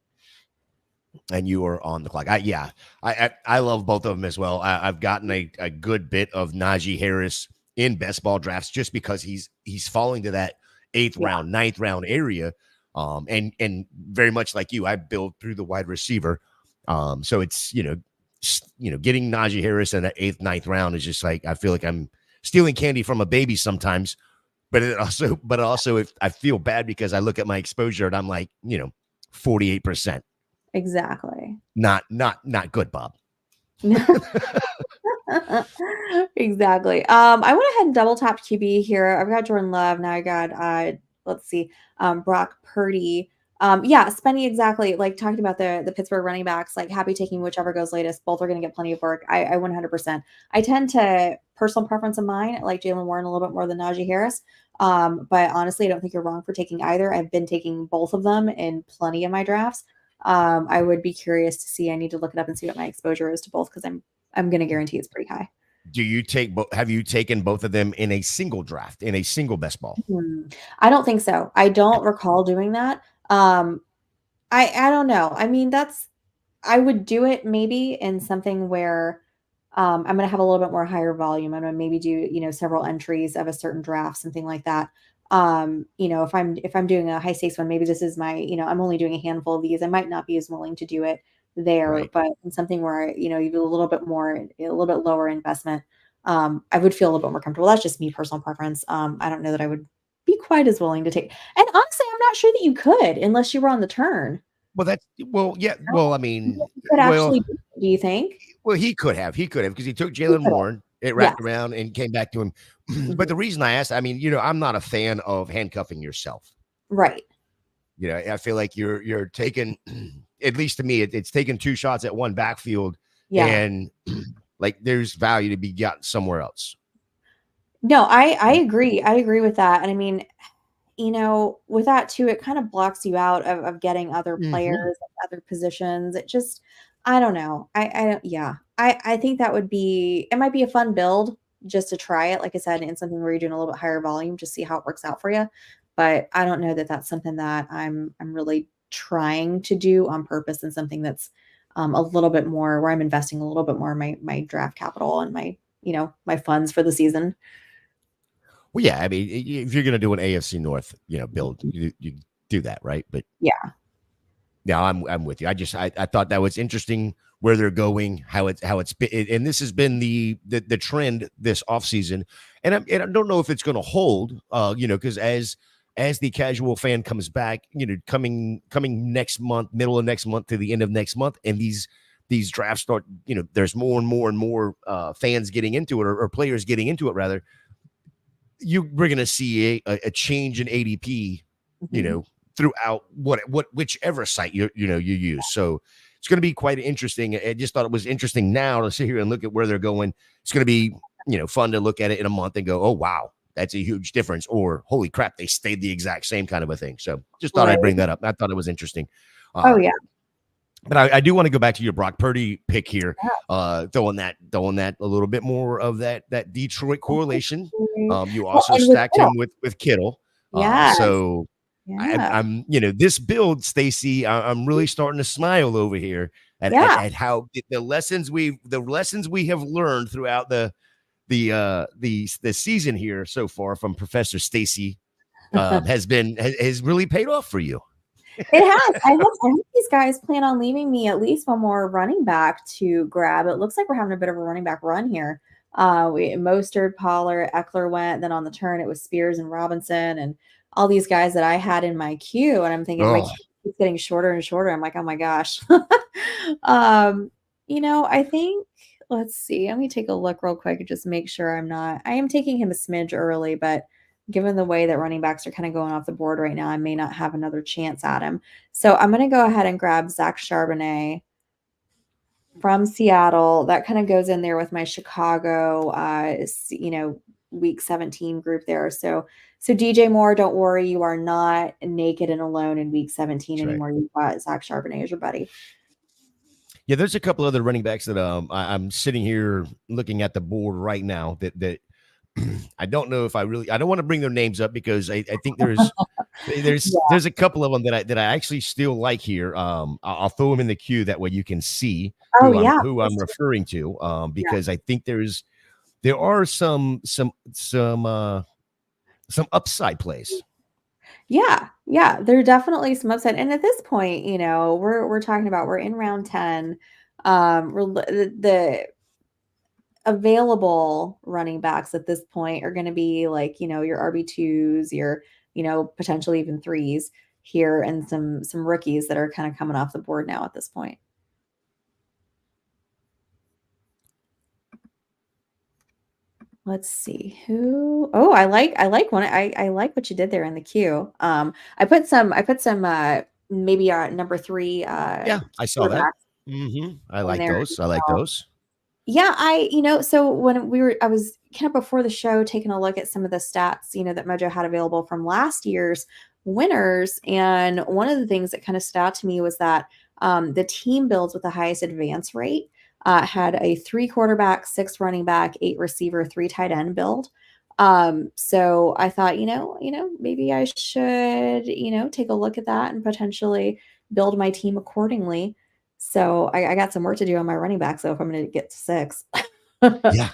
And you are on the clock. I love both of them as well. I've gotten a good bit of Najee Harris in best ball drafts just because he's falling to that eighth Yeah. round, ninth round area. And very much like you, I build through the wide receiver. So it's getting Najee Harris in that eighth, ninth round is just like I feel like I'm stealing candy from a baby sometimes. But also, if I feel bad because I look at my exposure and I'm like, 48%. Exactly. Not good, Bob. Exactly. I went ahead and double tapped QB here. I've got Jordan Love. Now I got let's see, Brock Purdy. Yeah, Spenny, exactly. Like talking about the Pittsburgh running backs, like happy taking whichever goes latest. Both are gonna get plenty of work. I 100%. I tend to personal preference of mine, I like Jalen Warren a little bit more than Najee Harris. But honestly, I don't think you're wrong for taking either. I've been taking both of them in plenty of my drafts. I would be curious to see. I need to look it up and see what my exposure is to both because I'm going to guarantee it's pretty high. Do you take have you taken both of them in a single draft, in a single best ball? Hmm. I don't think so. I don't recall doing that. Um, I don't know. I mean, I would do it maybe in something where I'm going to have a little bit more higher volume. I'm going to maybe do several entries of a certain draft, something like that. If I'm doing a high stakes one, maybe this is my I'm only doing a handful of these. I might not be as willing to do it there, Right. but in something where you do a little bit more, a little bit lower investment, I would feel a little bit more comfortable. That's just me personal preference. I don't know that I would be quite as willing to take. And honestly, I'm not sure that you could unless you were on the turn. Yeah. I don't Well, I think mean, you could well, actually do you think? he could have because he took You Jalen could have. Warren. It wrapped Yes. around and came back to him. But Mhm. the reason I asked, I mean, I'm not a fan of handcuffing yourself. Right. I feel like you're taking, at least to me, it's taking two shots at one backfield, Yeah. and like there's value to be gotten somewhere else. No, I agree. I agree with that. And I mean, with that too, it kind of blocks you out of getting other Hmm. players, other positions. It just, I don't know. I don't, yeah. I think that it might be a fun build just to try it. Like I said, in something where you're doing a little bit higher volume, just see how it works out for you. but I don't know that that's something that I'm really trying to do on purpose, and something that's a little bit more where I'm investing a little bit more in my draft capital and my, my funds for the season. Well, yeah, I mean, if you're going to do an AFC North, build, you do that, right? But Yeah. no, I'm with you. I thought that was interesting where they're going, how it's been, and this has been the trend this offseason. And I don't know if it's going to hold, because as the casual fan comes back, coming next month, middle of next month to the end of next month, and these drafts start, there's more and more and more fans getting into it, or players getting into it rather. We're going to see a change in ADP, Mhm. throughout whichever site you use. So it's going to be quite interesting. I just thought it was interesting now to sit here and look at where they're going. It's going to be, fun to look at it in a month and go, oh, wow, that's a huge difference. Or holy crap, they stayed the exact same kind of a thing. So just thought Right. I'd bring that up. I thought it was interesting. Oh yeah. But I do want to go back to your Brock Purdy pick here, throwing that a little bit more of that Detroit correlation. You Well, also and with stacked Kittle. him with Kittle. Yes. So Yeah. I'm this build, Stacy, I'm really starting to smile over here Yeah. at how the lessons we have learned throughout the season here so far from Professor Stacy has really paid off for you. It has. I hope these guys plan on leaving me at least one more running back to grab. It looks like we're having a bit of a running back run here. Mostert, Pollard, Eckler went. Then on the turn, it was Spears and Robinson and all these guys that I had in my queue. And I'm thinking my queue keeps getting shorter and shorter. I'm like, oh my gosh. I think, let's see. Let me take a look real quick and just make sure I am taking him a smidge early, but given the way that running backs are kind of going off the board right now, I may not have another chance at him. So I'm going to go ahead and grab Zach Charbonnet from Seattle. That kind of goes in there with my Chicago, week 17 group there. So DJ Moore, don't worry, you are not naked and alone in week 17 That's right. anymore. You've got Zach Charbonnet as your buddy. Yeah, there's a couple other running backs that I'm sitting here looking at the board right now that I don't know if I don't want to bring their names up because I think there's a couple of them that I actually still like here. I'll throw them in the queue that way you can see who I'm referring to. Because I think there are some upside plays. Yeah, there are definitely some upside. And at this point, we're talking about we're in round 10. The available running backs at this point are going to be like, your RB2s, your, potentially even threes here, and some rookies that are kind of coming off the board now at this point. Let's see who. Oh, I like one. I like what you did there in the queue. I put some maybe number 3. Yeah, I saw that. I like those. I like those. Yeah, so when I was kind of before the show taking a look at some of the stats, that Mojo had available from last year's winners. And one of the things that kind of stood out to me was that the team builds with the highest advance rate had a 3 quarterback, 6 running back, 8 receiver, 3 tight end build. So I thought, maybe I should, take a look at that and potentially build my team accordingly. So I got some work to do on my running back. So if I'm going to get to 6. Yeah.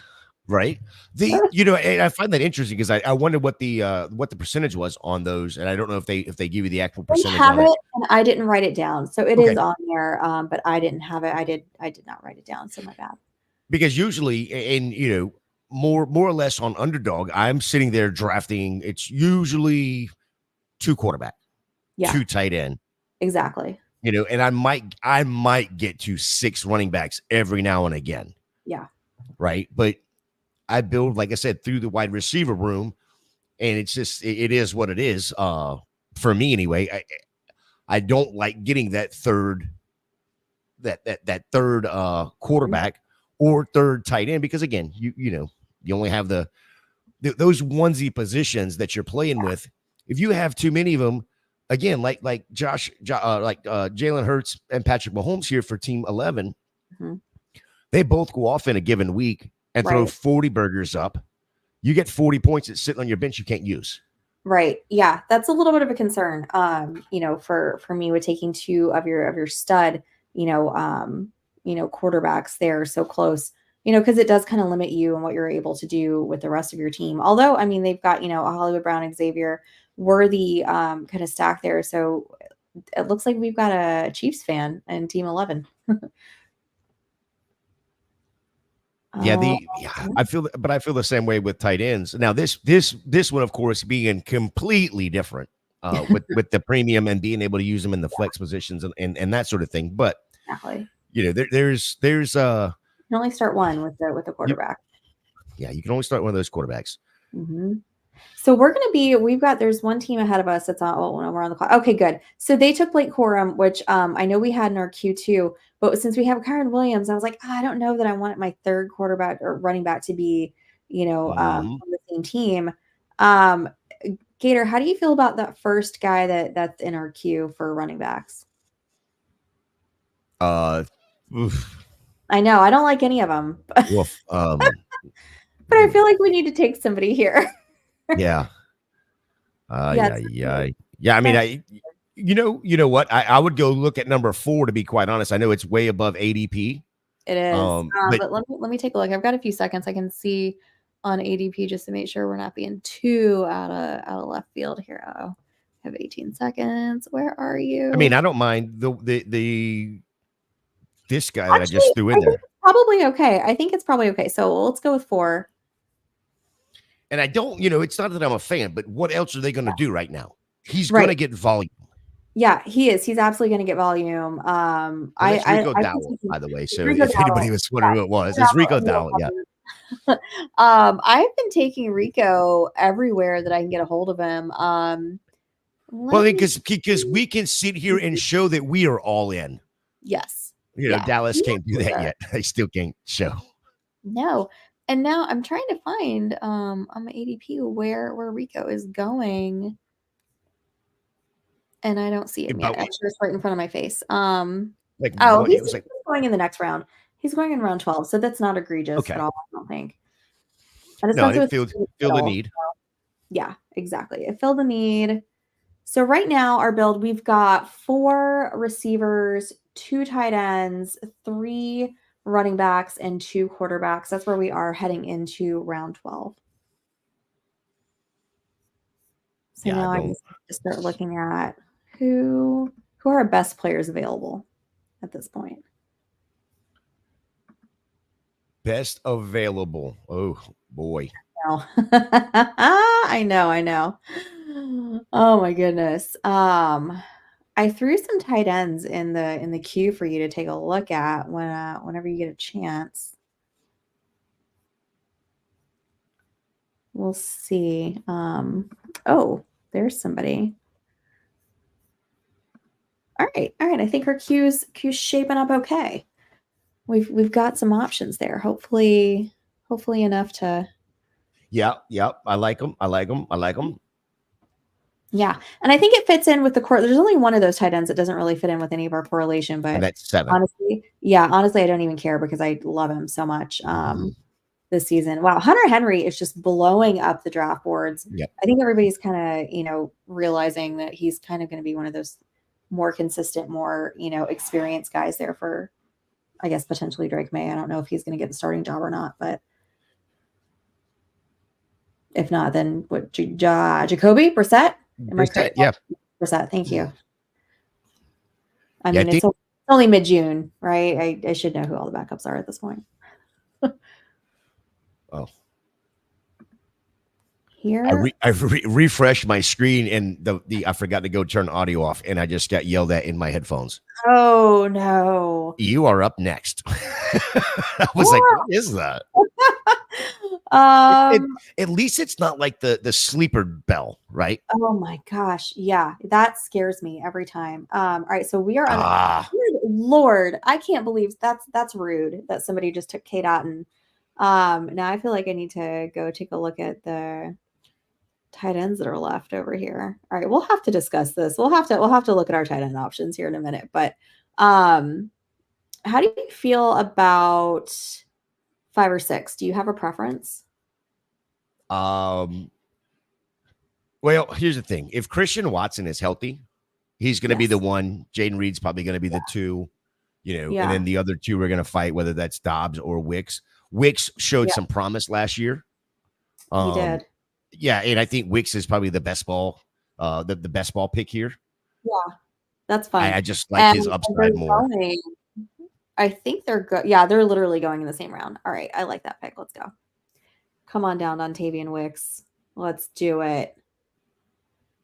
Right. And I find that interesting because I wonder what the percentage was on those. And I don't know if they give you the actual percentage on it. And I didn't write it down. So it is on there. But I didn't have it. I did not write it down. So my bad. Because usually more or less on Underdog, I'm sitting there drafting. It's usually 2 quarterback, 2 tight end. Exactly. And I might get to 6 running backs every now and again. Yeah. Right. But I build, like I said, through the wide receiver room, and it's just it is what it is. For me anyway, I don't like getting that third quarterback or third tight end because again, you only have those onesie positions that you're playing with. If you have too many of them, again, like Jalen Hurts and Patrick Mahomes here for Team 11, they both go off in a given week and throw 40 burgers up. You get 40 points that's sitting on your bench you can't use. Right. Yeah, that's a little bit of a concern. For me with taking two of your stud, quarterbacks there so close, because it does kind of limit you and what you're able to do with the rest of your team. Although, I mean, they've got, a Hollywood Brown, Xavier Worthy kind of stack there. So it looks like we've got a Chiefs fan in Team 11. Yeah, Uh, I feel the same way with tight ends. Now this one, of course, being completely different with the premium and being able to use them in the flex positions and that sort of thing. But exactly. there's You can only start one with the you, quarterback. yeah, you can only start one of those quarterbacks. Mm-hmm. So there's one team ahead of us that's on, when we're on the clock. Okay, good. So they took Blake Corum, which I know we had in our Q2, but since we have Kyron Williams, I was like, I don't know that I want my third quarterback or running back to be, on the same team. Um, Gator, how do you feel about that first guy that's in our queue for running backs? Oof, I know I don't like any of them, but woof, I feel like we need to take somebody here. yeah, Yeah, yeah. I mean, you know what? I would go look at number 4 to be quite honest. I know it's way above ADP. it is. But But let me take a look. I've got a few seconds. I can see on ADP just to make sure we're not being too out of left field here. Oh, I have 18 seconds. Where are you? I mean, I don't mind the this guy that I Actually, just threw in I think there. it's probably okay. I think it's probably okay. So let's go with 4. And I don't, it's not that I'm a fan, but what else are they going to do right now? He's going Right. to get volume. Yeah, he is. He's absolutely going to get volume. And that's Rico Dowell, by the way. So Rico if anybody Dowdle. was wondering who it was, it's Rico Dowell. Yeah. I've been taking Rico everywhere that I can get a hold of him. Well, Let me because we can sit here and show that we are all in. Yes. Yeah. Dallas can't do that yet. They still can't show. No. And now I'm trying to find on my ADP where Rico is going. And I don't see him yet. Actually, it's right in front of my face. He's going in the next round. He's going in round 12, so that's not egregious at all, I don't think. No, it filled the need. Yeah, exactly. It filled the need. So right now, our build, we've got 4 receivers, 2 tight ends, 3 running backs, and 2 quarterbacks. That's where we are heading into round 12. So now I just have to start looking at who are our best players available at this point. Best available. Oh boy. I know. Oh my goodness. I threw some tight ends in the queue for you to take a look at whenever you get a chance. We'll see. Oh, there's somebody. All right. I think our queue's shaping up okay. We've got some options there. Hopefully enough to. Yeah. I like them. Yeah, and I think it fits in with the core. There's only one of those tight ends that doesn't really fit in with any of our correlation, but and that's 7. honestly, I don't even care because I love him so much this season. Wow, Hunter Henry is just blowing up the draft boards. Yep. I think everybody's kind of, realizing that he's kind of going to be one of those more consistent, more, experienced guys there for, I guess, potentially Drake May. I don't know if he's going to get the starting job or not, but if not, then what, Jacoby Brissett? Am I correct? Yeah. Brissett, thank you. I mean, it's only mid-June, right? I should know who all the backups are at this point. Oh. Here. I refreshed my screen and I forgot to go turn audio off and I just got yelled at in my headphones. Oh no. You are up next. I was like, what is that? At least it's not like the sleeper bell, right? Oh my gosh. Yeah, that scares me every time. All right, so we are on Lord, I can't believe that's rude that somebody just took Kate Otten. Now I feel like I need to go take a look at the tight ends that are left over here. All right, we'll have to discuss this. We'll have to look at our tight end options here in a minute. But how do you feel about 5 or 6? Do you have a preference? Well, here's the thing: if Christian Watson is healthy, he's going to be the Yes. one. Jaden Reed's probably going to be the two, and Yeah. then the other two are going to fight, whether that's Dobbs or Wicks. Wicks showed Yeah. some promise last year. He did. Yeah, and I think Wicks is probably the best ball, the best ball pick here. Yeah, that's fun. I just like his upside more. I think they're good. Yeah, they're literally going in the same round. All right, I like that pick. Let's go. Come on down, Dontavian Wicks. Let's do it.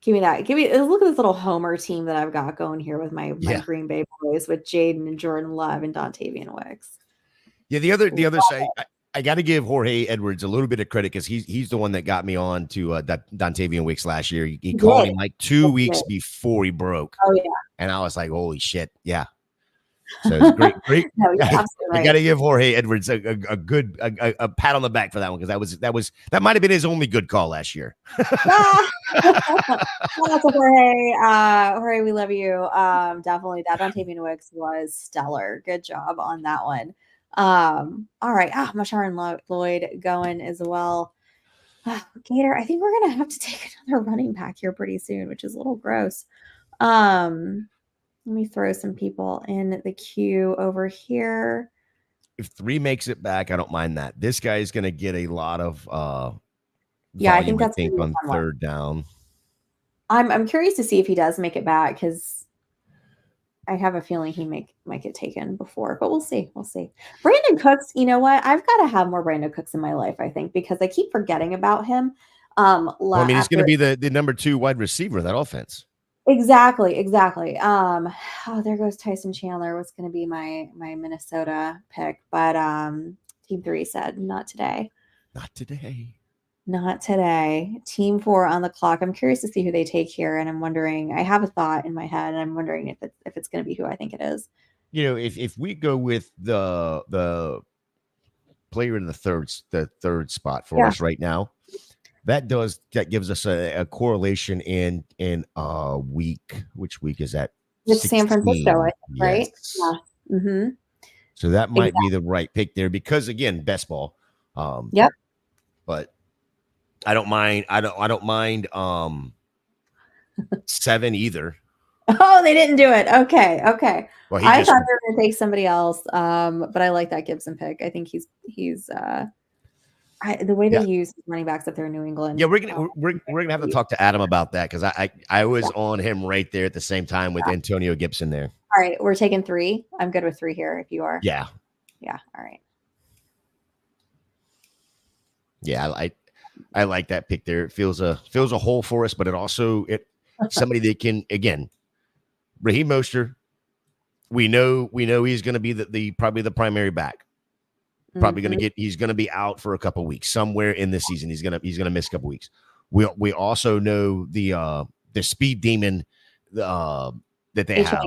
Give me that. Look at this little homer team that I've got going here with my Green Bay Boys with Jaden and Jordan Love and Dontavian Wicks. Yeah, the other side, I got to give Jorge Edwards a little bit of credit because he's the one that got me on to Dontavian Wicks last year. He called him like 2 weeks before he broke. Oh yeah, and I was like, holy shit, yeah. So it's great. No, you're absolutely right. I got to give Jorge Edwards a good pat on the back for that one because that might have been his only good call last year. Jorge. Jorge, we love you. Definitely that Dontavian Wicks was stellar. Good job on that one. All right. Marshawn Lloyd going as well. Gator, I think we're gonna have to take another running back here pretty soon, which is a little gross. Let me throw some people in the queue over here. If 3 makes it back, I don't mind that. This guy is going to get a lot of volume, I think that's on third down. I'm curious to see if he does make it back because I have a feeling he might get taken before, but we'll see. Brandon Cooks, you know what? I've got to have more Brandon Cooks in my life, I think, because I keep forgetting about him. He's going to be the number 2 wide receiver in that offense. Exactly. There goes Tyson Chandler. Was going to be my Minnesota pick, but Team 3 said not today. Not today. Team 4 on the clock. I'm curious to see who they take here, and I'm wondering. I have a thought in my head, and I'm wondering if it's going to be who I think it is. If we go with the player in the third spot for us right now. That gives us a correlation in week. Which week is that? It's San Francisco, right? Yes. Yeah. Mm-hmm. So that might be the right pick there because again, best ball. Yep. But I don't mind. I don't mind 7 either. Oh, they didn't do it. Okay. Well, I thought they were going to take somebody else. But I like that Gibson pick. I think he's the way they use running backs up there in New England. Yeah, we're gonna have to talk to Adam about that because I was on him right there at the same time with Antonio Gibson there. All right, we're taking 3. I'm good with 3 here. If you are, yeah. All right. Yeah, I like that pick there. It fills a hole for us, but it also somebody that can again, Raheem Mostert. We know he's going to be the probably the primary back. Probably going to he's going to be out for a couple of weeks somewhere in this season. He's going to miss a couple of weeks. We also know the speed demon that they have.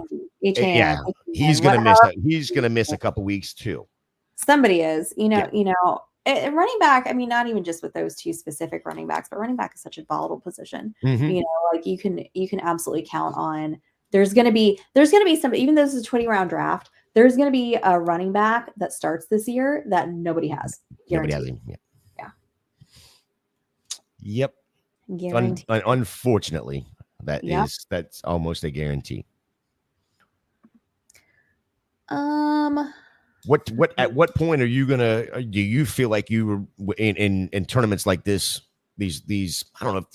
He's going to miss a couple of weeks too. Somebody is, running back. I mean, not even just with those 2 specific running backs, but running back is such a volatile position. Mm-hmm. Like you can absolutely count on. There's going to be somebody, even though this is a 20-round draft. There's going to be a running back that starts this year that nobody has. Guaranteed. Nobody has him. Yeah. Yep. Unfortunately, that's almost a guarantee. At what point are you gonna? Do you feel like you were in tournaments like this? These I don't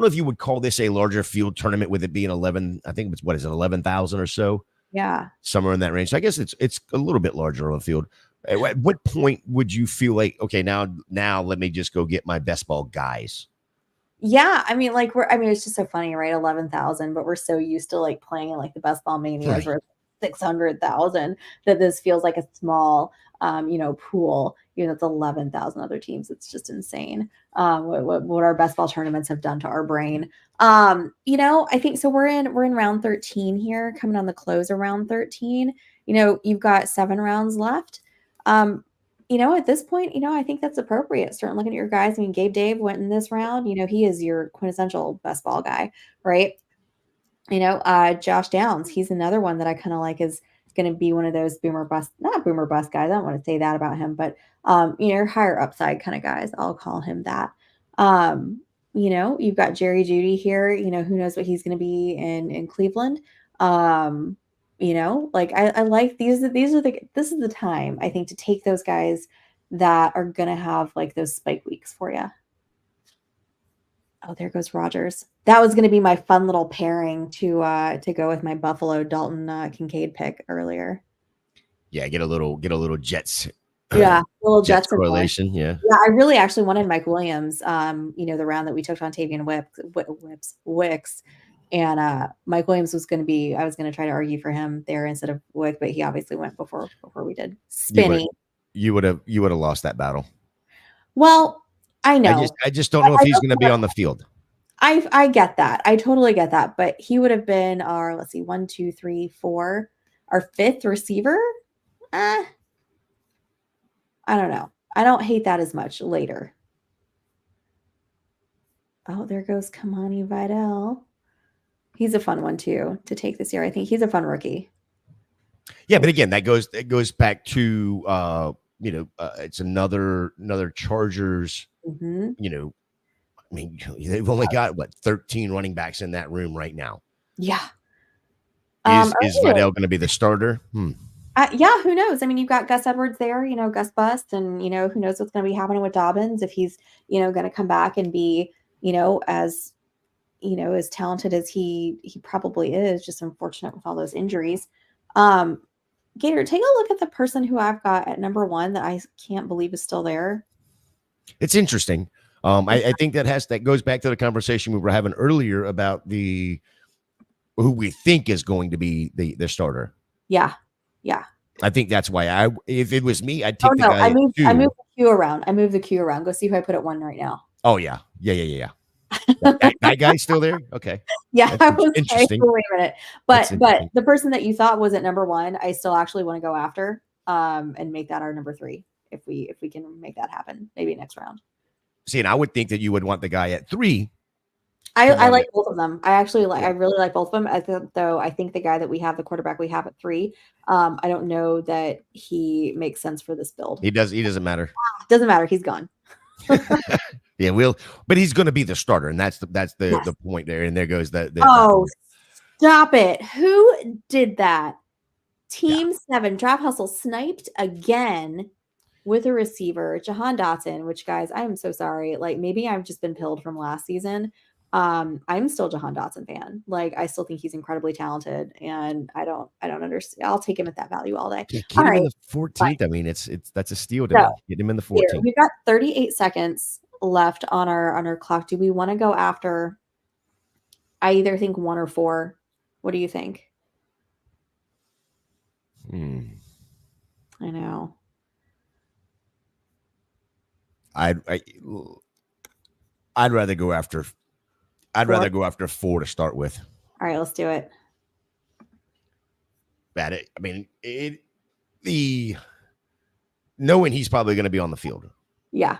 know if you would call this a larger field tournament with it being 11. I think it's 11,000 or so. Yeah, somewhere in that range. So I guess it's a little bit larger of a field. At what point would you feel like, okay, now let me just go get my best ball guys? Yeah, I mean, it's just so funny, right? 11,000, but we're so used to like playing in like the best ball manias where 600,000 that this feels like a small, pool. It's 11,000 other teams. It's just insane. What our best ball tournaments have done to our brain. I think so. We're in round 13 here, coming on the close of round 13. You've got 7 rounds left. At this point, I think that's appropriate. Start looking at your guys. I mean, Gabe Dave went in this round. He is your quintessential best ball guy, right? Josh Downs, he's another one that I kind of like is going to be one of those not boomer bust guys. I don't want to say that about him, but higher upside kind of guys. I'll call him that. You've got Jerry Jeudy here. Who knows what he's going to be in Cleveland. Like I like this is the time I think to take those guys that are going to have like those spike weeks for you. Oh, there goes Rogers. That was going to be my fun little pairing to go with my Buffalo Dalton Kincaid pick earlier. Yeah, get a little Jets. Yeah, little Jets correlation. Yeah. Yeah, I really actually wanted Mike Williams. The round that we took Dontavian Wicks, and Mike Williams was going to be. I was going to try to argue for him there instead of Wick, but he obviously went before we did. Spinny. You would have lost that battle. Well, I know. I just don't know if he's going to be on the field. I get that. I totally get that. But he would have been our 1, 2, 3, 4, our fifth receiver. I don't know. I don't hate that as much later. Oh, there goes Kamani Vidal. He's a fun one too to take this year. I think he's a fun rookie. Yeah, but again, that goes back to it's another Chargers. Mm-hmm. I mean, they've only got 13 running backs in that room right now. Yeah. Is Vidal going to be the starter? Yeah, who knows? I mean, you've got Gus Edwards there, Gus Bust, and who knows what's going to be happening with Dobbins if he's, going to come back and be, as talented as he probably is, just unfortunate with all those injuries. Gator, take a look at the person who I've got at number 1 that I can't believe is still there. It's interesting. I think that goes back to the conversation we were having earlier about who we think is going to be the starter. Yeah. I think that's why if it was me, I'd take the guy. I moved the queue around. Go see who I put at 1 right now. Oh yeah. That guy's still there. Okay. Yeah, I was interesting. Wait a minute, but the person that you thought was at number 1, I still actually want to go after, and make that our number 3 if we can make that happen, maybe next round. See, and I would think that you would want the guy at 3. I like both of them. I really like both of them. I think the guy that we have, the quarterback we have at 3, I don't know that he makes sense for this build. He doesn't matter. Doesn't matter. He's gone. Yeah, but he's going to be the starter, and that's the point there. And there goes that. Stop it! Who did that? Team 7 Draft Hustle sniped again with a receiver, Jahan Dotson. Which, guys, I am so sorry. Like, maybe I've just been pilled from last season. I'm still a Jahan Dotson fan. Like, I still think he's incredibly talented, and I don't understand. I'll take him at that value all day. Get him in the 14th. Fine. I mean, that's a steal to me. Get him in the 14th. We've got 38 seconds left on our clock. Do we want to go after? I either think 1 or 4. What do you think? I know. I'd rather go after. Rather go after 4 to start with. All right, let's do it. Knowing he's probably going to be on the field. Yeah.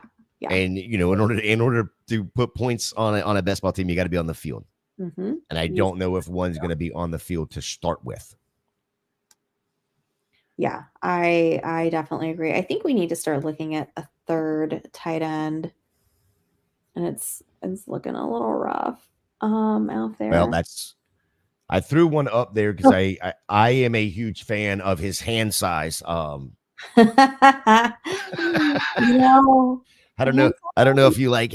And in order to put points on a best ball team, you got to be on the field. Mm-hmm. And I don't know if one's going to be on the field to start with. Yeah, I definitely agree. I think we need to start looking at a 3rd tight end. And it's looking a little rough out there. Well, I threw one up there because I am a huge fan of his hand size. I don't know if you like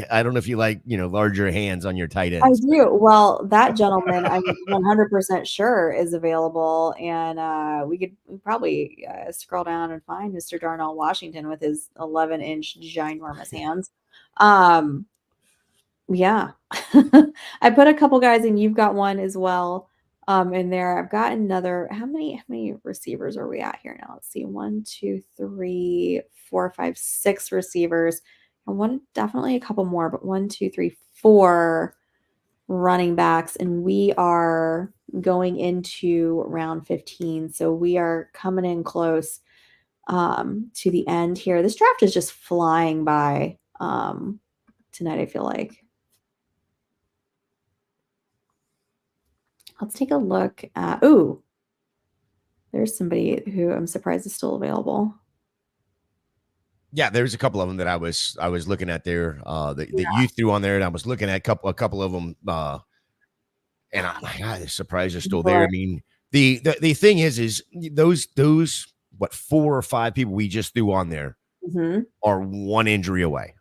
larger hands on your tight ends. I do. Well, that gentleman I'm 100% sure is available, and we could probably scroll down and find Mr. Darnell Washington with his 11-inch ginormous hands. Yeah. I put a couple guys and you've got one as well in there. I've got another. How many receivers are we at here now? Let's see. 1, 2, 3, 4, 5, 6 receivers. And definitely a couple more, but 1, 2, 3, 4 running backs. And we are going into round 15. So we are coming in close to the end here. This draft is just flying by tonight, I feel like. Let's take a look at, there's somebody who I'm surprised is still available. Yeah, there's a couple of them that I was looking at there that Yeah. you threw on there, and I was looking at a couple of them, and I'm like, I'm surprised they're still there. I Right. mean, the thing is those what 4 or 5 people we just threw on there Mhm. are one injury away.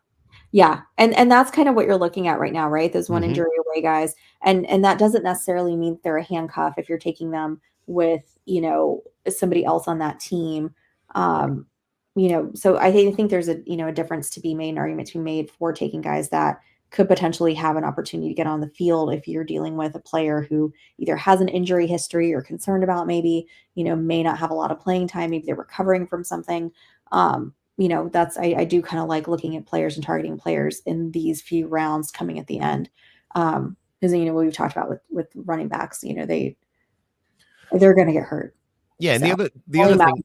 Yeah, and that's kind of what you're looking at right now, right? Those one Hmm. injury away guys, and that doesn't necessarily mean they're a handcuff if you're taking them with, somebody else on that team. Um, so I think there's a difference to be made, an argument to be made for taking guys that could potentially have an opportunity to get on the field if you're dealing with a player who either has an injury history or concerned about maybe, may not have a lot of playing time, maybe they're recovering from something. That's I do kind of like looking at players and targeting players in these few rounds coming at the end. Because what we've talked about with running backs, they're gonna get hurt. Yeah, and So the only other matter. thing,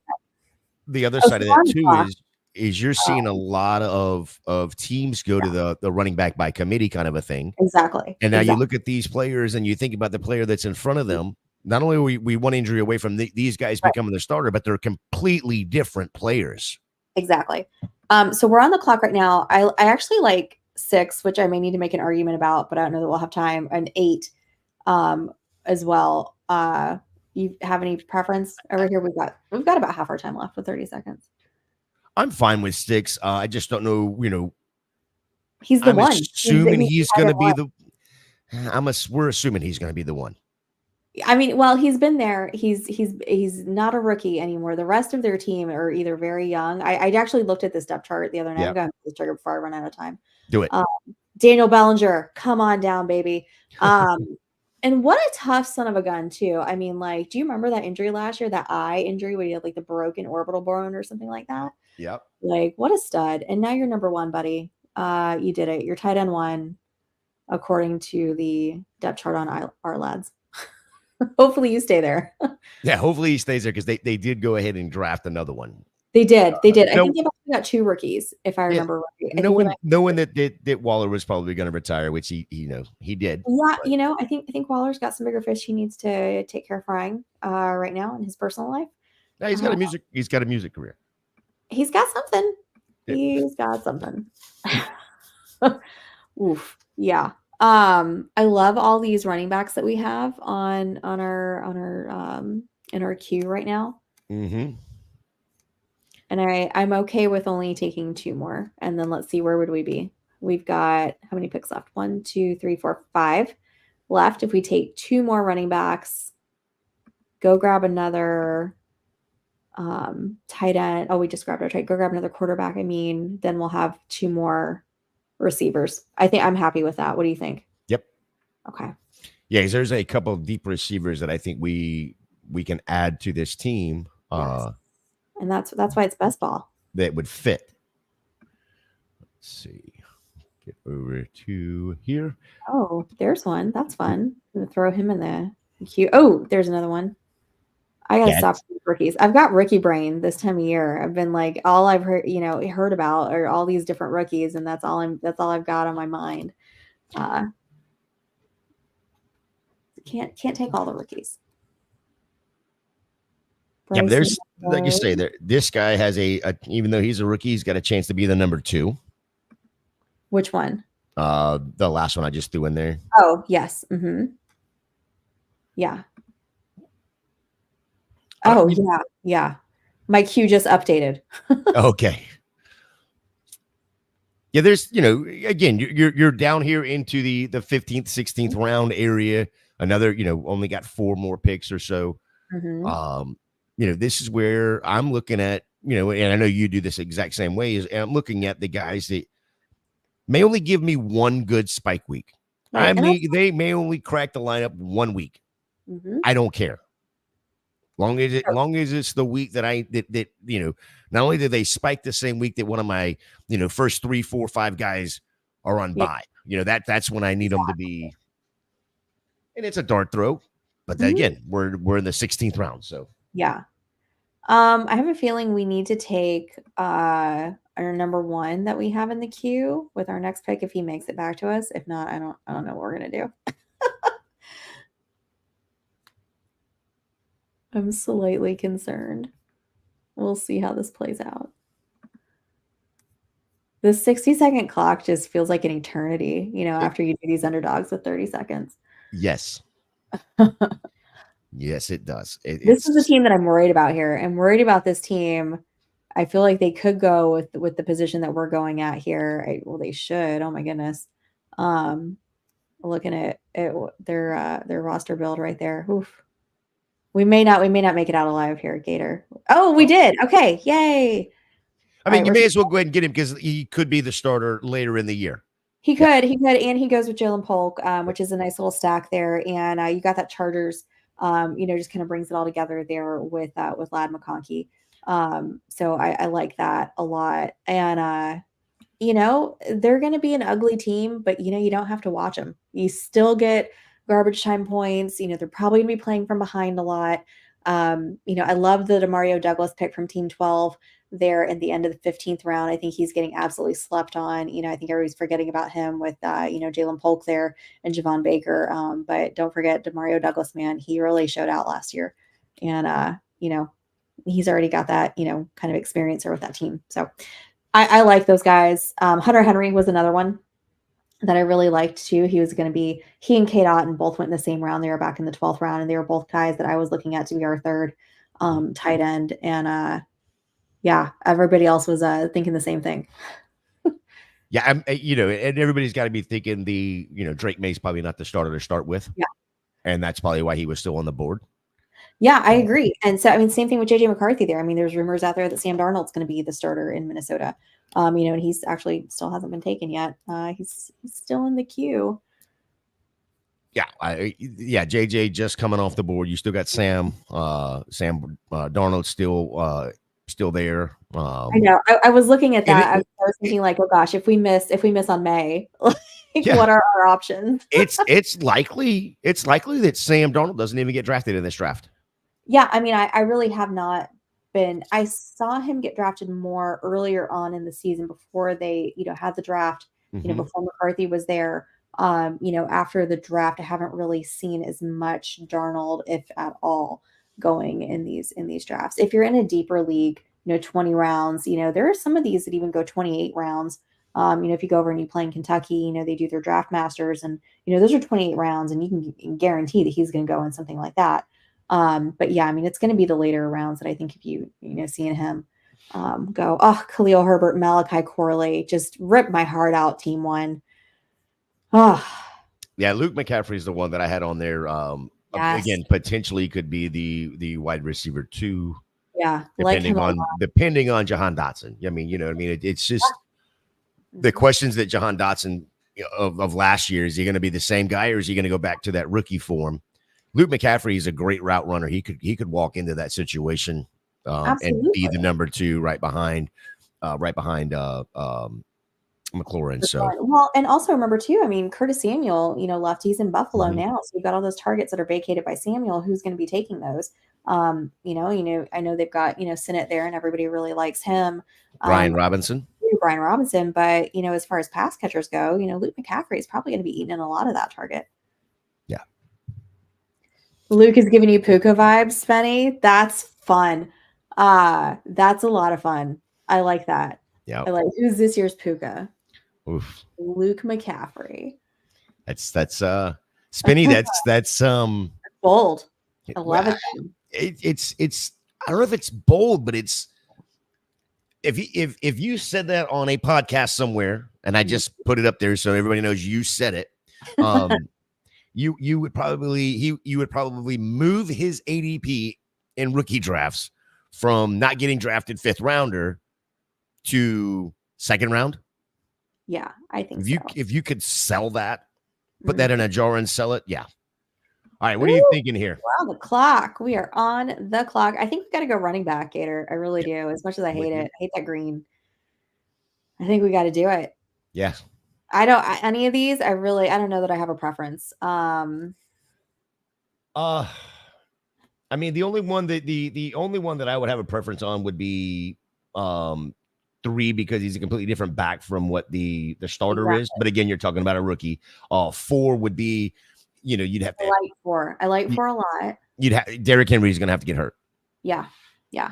the other Oh, side so of we're that on the too clock. is you're seeing a lot of teams go to Yeah, the running back by committee kind of a thing. exactly. And now you Exactly. look at these players and you think about the player that's in front of them. Not only are we one injury away from these guys Right. becoming the starter, but they're completely different players. Exactly. So we're on the clock right now. I actually like 6, which I may need to make an argument about, but I don't know that we'll have time, and 8 as well. You have any preference over here? We've got about half our time left with 30 seconds. I'm fine with 6. I just don't know. He's the I'm one. assuming He's he's the going tight to end be one. the. We're assuming he's going to be the one. I mean, well, he's been there. He's not a rookie anymore. The rest of their team are either very young. I actually looked at this depth chart the other night. I'm Yeah, going to this trigger before I run out of time. do it. Um, Daniel Bellinger, come on down, baby. And what a tough son of a gun, too. I mean, like, do you remember that injury last year, that eye injury where you had like the broken orbital bone or something like that? Yep. Like, what a stud. And now you're number one, buddy. You did it. You're tight end one, according to the depth chart on our lads. Hopefully you stay there. Yeah. Hopefully he stays there because they did go ahead and draft another one. They did. They did. I think No, they've actually got 2 rookies, if I yeah. remember right. I think they Knowing might. knowing that Waller was probably going to retire, which he did. Yeah, But I think Waller's got some bigger fish he needs to take care of frying right now in his personal life. yeah, Uh, he's got a music career. he's got something. Yeah. He's got something. Oof. Yeah. I love all these running backs that we have on our in our queue right now. Mm-hmm. And I'm okay with only taking 2 more. And then let's see, where would we be? We've got how many picks left? 1, 2, 3, 4, 5 left. If we take 2 more running backs, go grab another tight end. Oh, we just grabbed our tight. Go grab another quarterback. I mean, then we'll have 2 more receivers. I think I'm happy with that. What do you think? Yep. Okay. Yeah, 'cause there's a couple of deep receivers that I think we can add to this team Yes. And that's why it's best ball. that would fit. Let's see. Get over to here. Oh, there's one. That's fun. I'm gonna throw him in the queue. Oh, there's another one. I gotta Yeah, stop with rookies. I've got rookie brain this time of year. I've been like, all I've heard about are all these different rookies, and that's all I've got on my mind. Uh, can't take all the rookies. yeah, but Bryson, there's like you say, this guy has even though he's a rookie, he's got a chance to be the number 2. which one? The last one I just threw in there. Oh, yes. Yeah. Oh, yeah. Yeah. My queue just updated. Okay. Yeah, there's again, you're down here into the 15th, 16th round area. Another, only got 4 more picks or so. Mhm. This is where I'm looking at, and I know you do this exact same way, and I'm looking at the guys that may only give me one good spike week. Right. And They may only crack the lineup 1 week. mhm. I don't care. Long as it's the week that not only do they spike the same week that one of my first 3, 4, 5 guys are on Yeah. bye. That's when I need them to be, and it's a dart throw. But then Mhm. again, we're in the 16th round, so Yeah. I have a feeling we need to take our number 1 that we have in the queue with our next pick if he makes it back to us. If not, I don't know what we're gonna do. I'm slightly concerned. We'll see how this plays out. The 60-second clock just feels like an eternity, after you do these underdogs with 30 seconds. Yes. Yes, it does. This is the team that I'm worried about here. I'm worried about this team. I feel like they could go with the position that we're going at here. Well, they should. Oh my goodness. Looking at their roster build right there. Oof. We may not make it out alive here, Gator. Oh, we did. Okay, yay. I mean, you may as well go ahead and get him because he could be the starter later in the year. He could, and he goes with Jalen Polk, which is a nice little stack there. And you got that Chargers, just kind of brings it all together there with Lad McConkey. So I like that a lot. And they're going to be an ugly team, but you don't have to watch them. You still get garbage time points. They're probably going to be playing from behind a lot. I love the Demario Douglas pick from Team 12 there at the end of the 15th round. I think he's getting absolutely slept on. I think everybody's forgetting about him with, Jalen Polk there and Javon Baker. But don't forget Demario Douglas, man, he really showed out last year. And, he's already got that, kind of experience there with that team. So I like those guys. Hunter Henry was another one that I really liked too. He and Kate Otten both went in the same round. They were back in the 12th round, and they were both guys that I was looking at to be our third tight end. And everybody else was thinking the same thing. Yeah, and everybody's got to be thinking Drake May's probably not the starter to start with. Yeah. And that's probably why he was still on the board. Yeah, I agree. And so, same thing with JJ McCarthy there. There's rumors out there that Sam Darnold's going to be the starter in Minnesota. And he's actually still hasn't been taken yet. He's still in the queue. Yeah, JJ just coming off the board. You still got Sam Darnold still there. I know. I was looking at that. I was thinking like, oh gosh, if we miss on May, what are our options? it's likely that Sam Darnold doesn't even get drafted in this draft. Yeah, I really have not been. I saw him get drafted more earlier on in the season before they, had the draft. Before McCarthy was there. After the draft, I haven't really seen as much Darnold, if at all, going in these drafts. If you're in a deeper league, 20 rounds, there are some of these that even go 28 rounds. If you go over and you play in Kentucky, they do their draft masters, and those are 28 rounds, and you can guarantee that he's going to go in something like that. But yeah, it's going to be the later rounds that I think if seeing him go, Khalil Herbert, Malachi Corley, just ripped my heart out. Team one. Oh. Yeah, Luke McCaffrey is the one that I had on there. Yes. Again, potentially could be the wide receiver 2. Yeah, depending on Jahan Dotson. It's just the questions that Jahan Dotson of last year. Is he going to be the same guy, or is he going to go back to that rookie form? Luke McCaffrey is a great route runner. He could walk into that situation and be the number 2 right behind McLaurin. So and also remember too, Curtis Samuel, left. He's in Buffalo now, so you've got all those targets that are vacated by Samuel. Who's going to be taking those? I know they've got Sinnott there, and everybody really likes him. Brian Robinson, but as far as pass catchers go, Luke McCaffrey is probably going to be eating in a lot of that target. Yeah. Luke is giving you Puka vibes, Spenny. That's fun. That's a lot of fun. I like that. Yeah. Who's this year's Puka? Oof. Luke McCaffrey. That's Spinny. That's bold. I love it. It's I don't know if it's bold, but it's if you said that on a podcast somewhere and I just put it up there so everybody knows you said it, you would probably move his ADP in rookie drafts from not getting drafted 5th rounder to 2nd round. Yeah, I think if you could sell that, put that in a jar and sell it. Yeah. All right. What are you thinking here? Wow, the clock. We are on the clock. I think we got to go running back, Gator. I really do. As much as I hate it, I hate that green. I think we got to do it. Yeah. Any of these, I don't know that I have a preference. The only one that I would have a preference on would be 3, because he's a completely different back from what the starter is. But again, you're talking about a rookie. 4 would be, you'd have to. I like 4. I like 4 a lot. Derrick Henry's going to have to get hurt. Yeah. Yeah.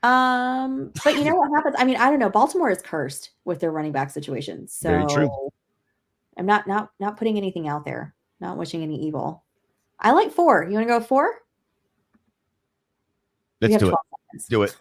But you know what happens? I mean, I don't know. Baltimore is cursed with their running back situation. Very true. So I'm not putting anything out there, not wishing any evil. I like 4. You want to go 4? Let's do it. 12 seconds. Do it.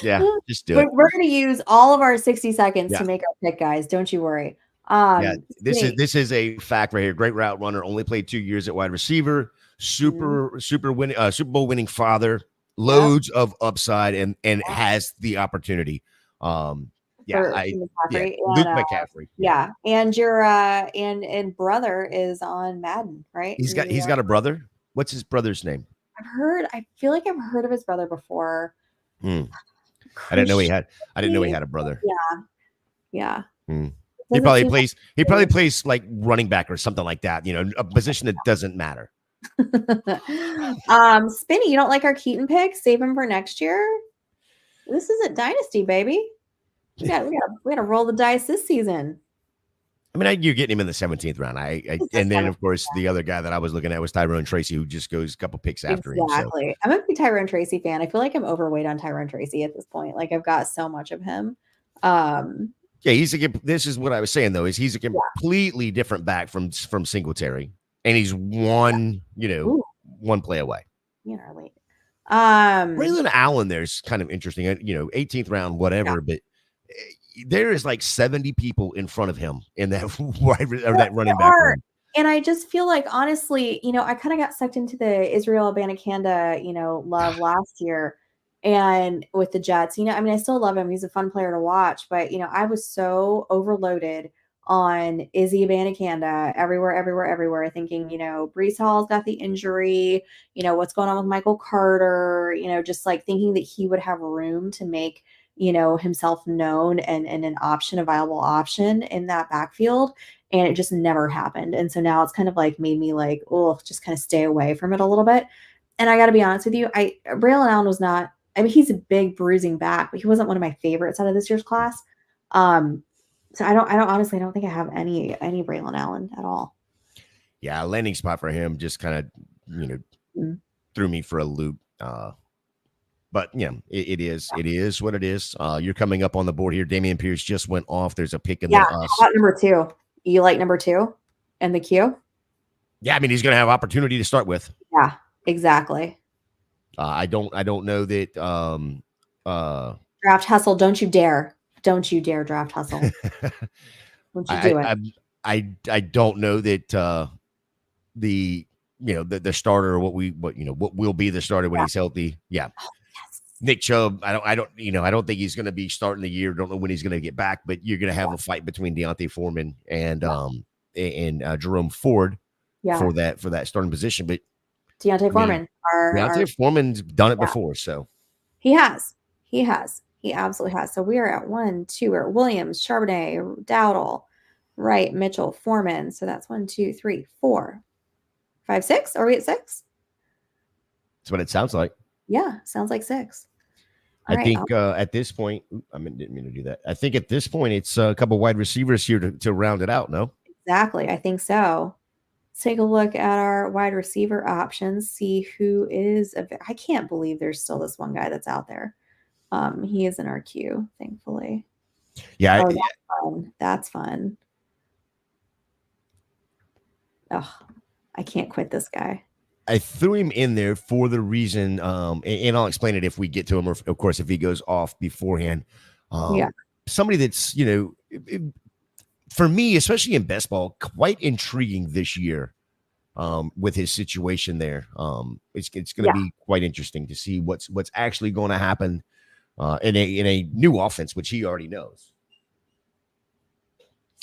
Yeah, just do it. We're going to use all of our 60 seconds Yeah. to make our pick, guys. Don't you worry. Yeah, this is a fact right here. Great route runner. Only played 2 years at wide receiver. Super winning, Super Bowl winning father. Loads of upside and has the opportunity. Luke McCaffrey. Yeah, and your and brother is on Madden, right? He's got a brother. What's his brother's name? I feel like I've heard of his brother before. I didn't know he had a brother. Yeah. He probably plays like running back or something like that, a position that doesn't matter. Spinny, you don't like our Keaton pick? Save him for next year. This isn't Dynasty, baby. We gotta roll the dice this season. I mean, you're getting him in the 17th round. And then of course the other guy that I was looking at was Tyrone Tracy, who just goes a couple picks after him. Exactly. I'm a big Tyrone Tracy fan. I feel like I'm overweight on Tyrone Tracy at this point. Like I've got so much of him. Yeah, this is what I was saying though, is he's a completely different back from Singletary, and he's one play away. Braylon Allen there's kind of interesting, 18th round, whatever, but there is like 70 people in front of him in that that running back room. And I just feel like, honestly, I kind of got sucked into the Israel Abanikanda, love last year. And with the Jets, I mean, I still love him. He's a fun player to watch. But, I was so overloaded on Izzy Abanikanda everywhere, thinking, Breece Hall's got the injury, what's going on with Michael Carter, just like thinking that he would have room to make, himself known and an option, a viable option in that backfield. And it just never happened. And so now it's kind of like made me like, just kind of stay away from it a little bit. And I got to be honest with you, Braylon Allen was not, I mean, he's a big bruising back, but he wasn't one of my favorites out of this year's class. So I don't think I have any Braylon Allen at all. Yeah, a landing spot for him just kind of, threw me for a loop. But yeah, it is what it is. You're coming up on the board here. Dameon Pierce just went off. There's a pick in there. How about number 2? You like number 2 in the queue? Yeah, I mean, he's going to have opportunity to start with. Yeah, exactly. I don't know that. Draft hustle. Don't you dare draft hustle. Don't you do it? I don't know that the starter, what will be the starter when he's healthy. Yeah. Oh, yes. Nick Chubb, I don't think he's going to be starting the year. Don't know when he's going to get back, but you're going to have a fight between Deontay Foreman and Jerome Ford for that starting position. But Deontay Foreman's done it before, so he has. He absolutely has. So we are at 1, 2. We're at Williams, Charbonnet, Dowdle, Wright, Mitchell, Foreman. So that's 1, 2, 3, 4, 5, 6. Are we at 6? That's what it sounds like. Yeah, sounds like 6. I think at this point, didn't mean to do that. I think at this point, it's a couple wide receivers here to round it out. No, exactly. I think so. Let's take a look at our wide receiver options. See who is. I can't believe there's still this one guy that's out there. He is in our queue, thankfully. Yeah, that's fun. Oh, I can't quit this guy. I threw him in there for the reason, and I'll explain it if we get to him, or of course, if he goes off beforehand. Somebody that's, for me, especially in best ball, quite intriguing this year with his situation there. It's going to be quite interesting to see what's actually going to happen in a new offense, which he already knows.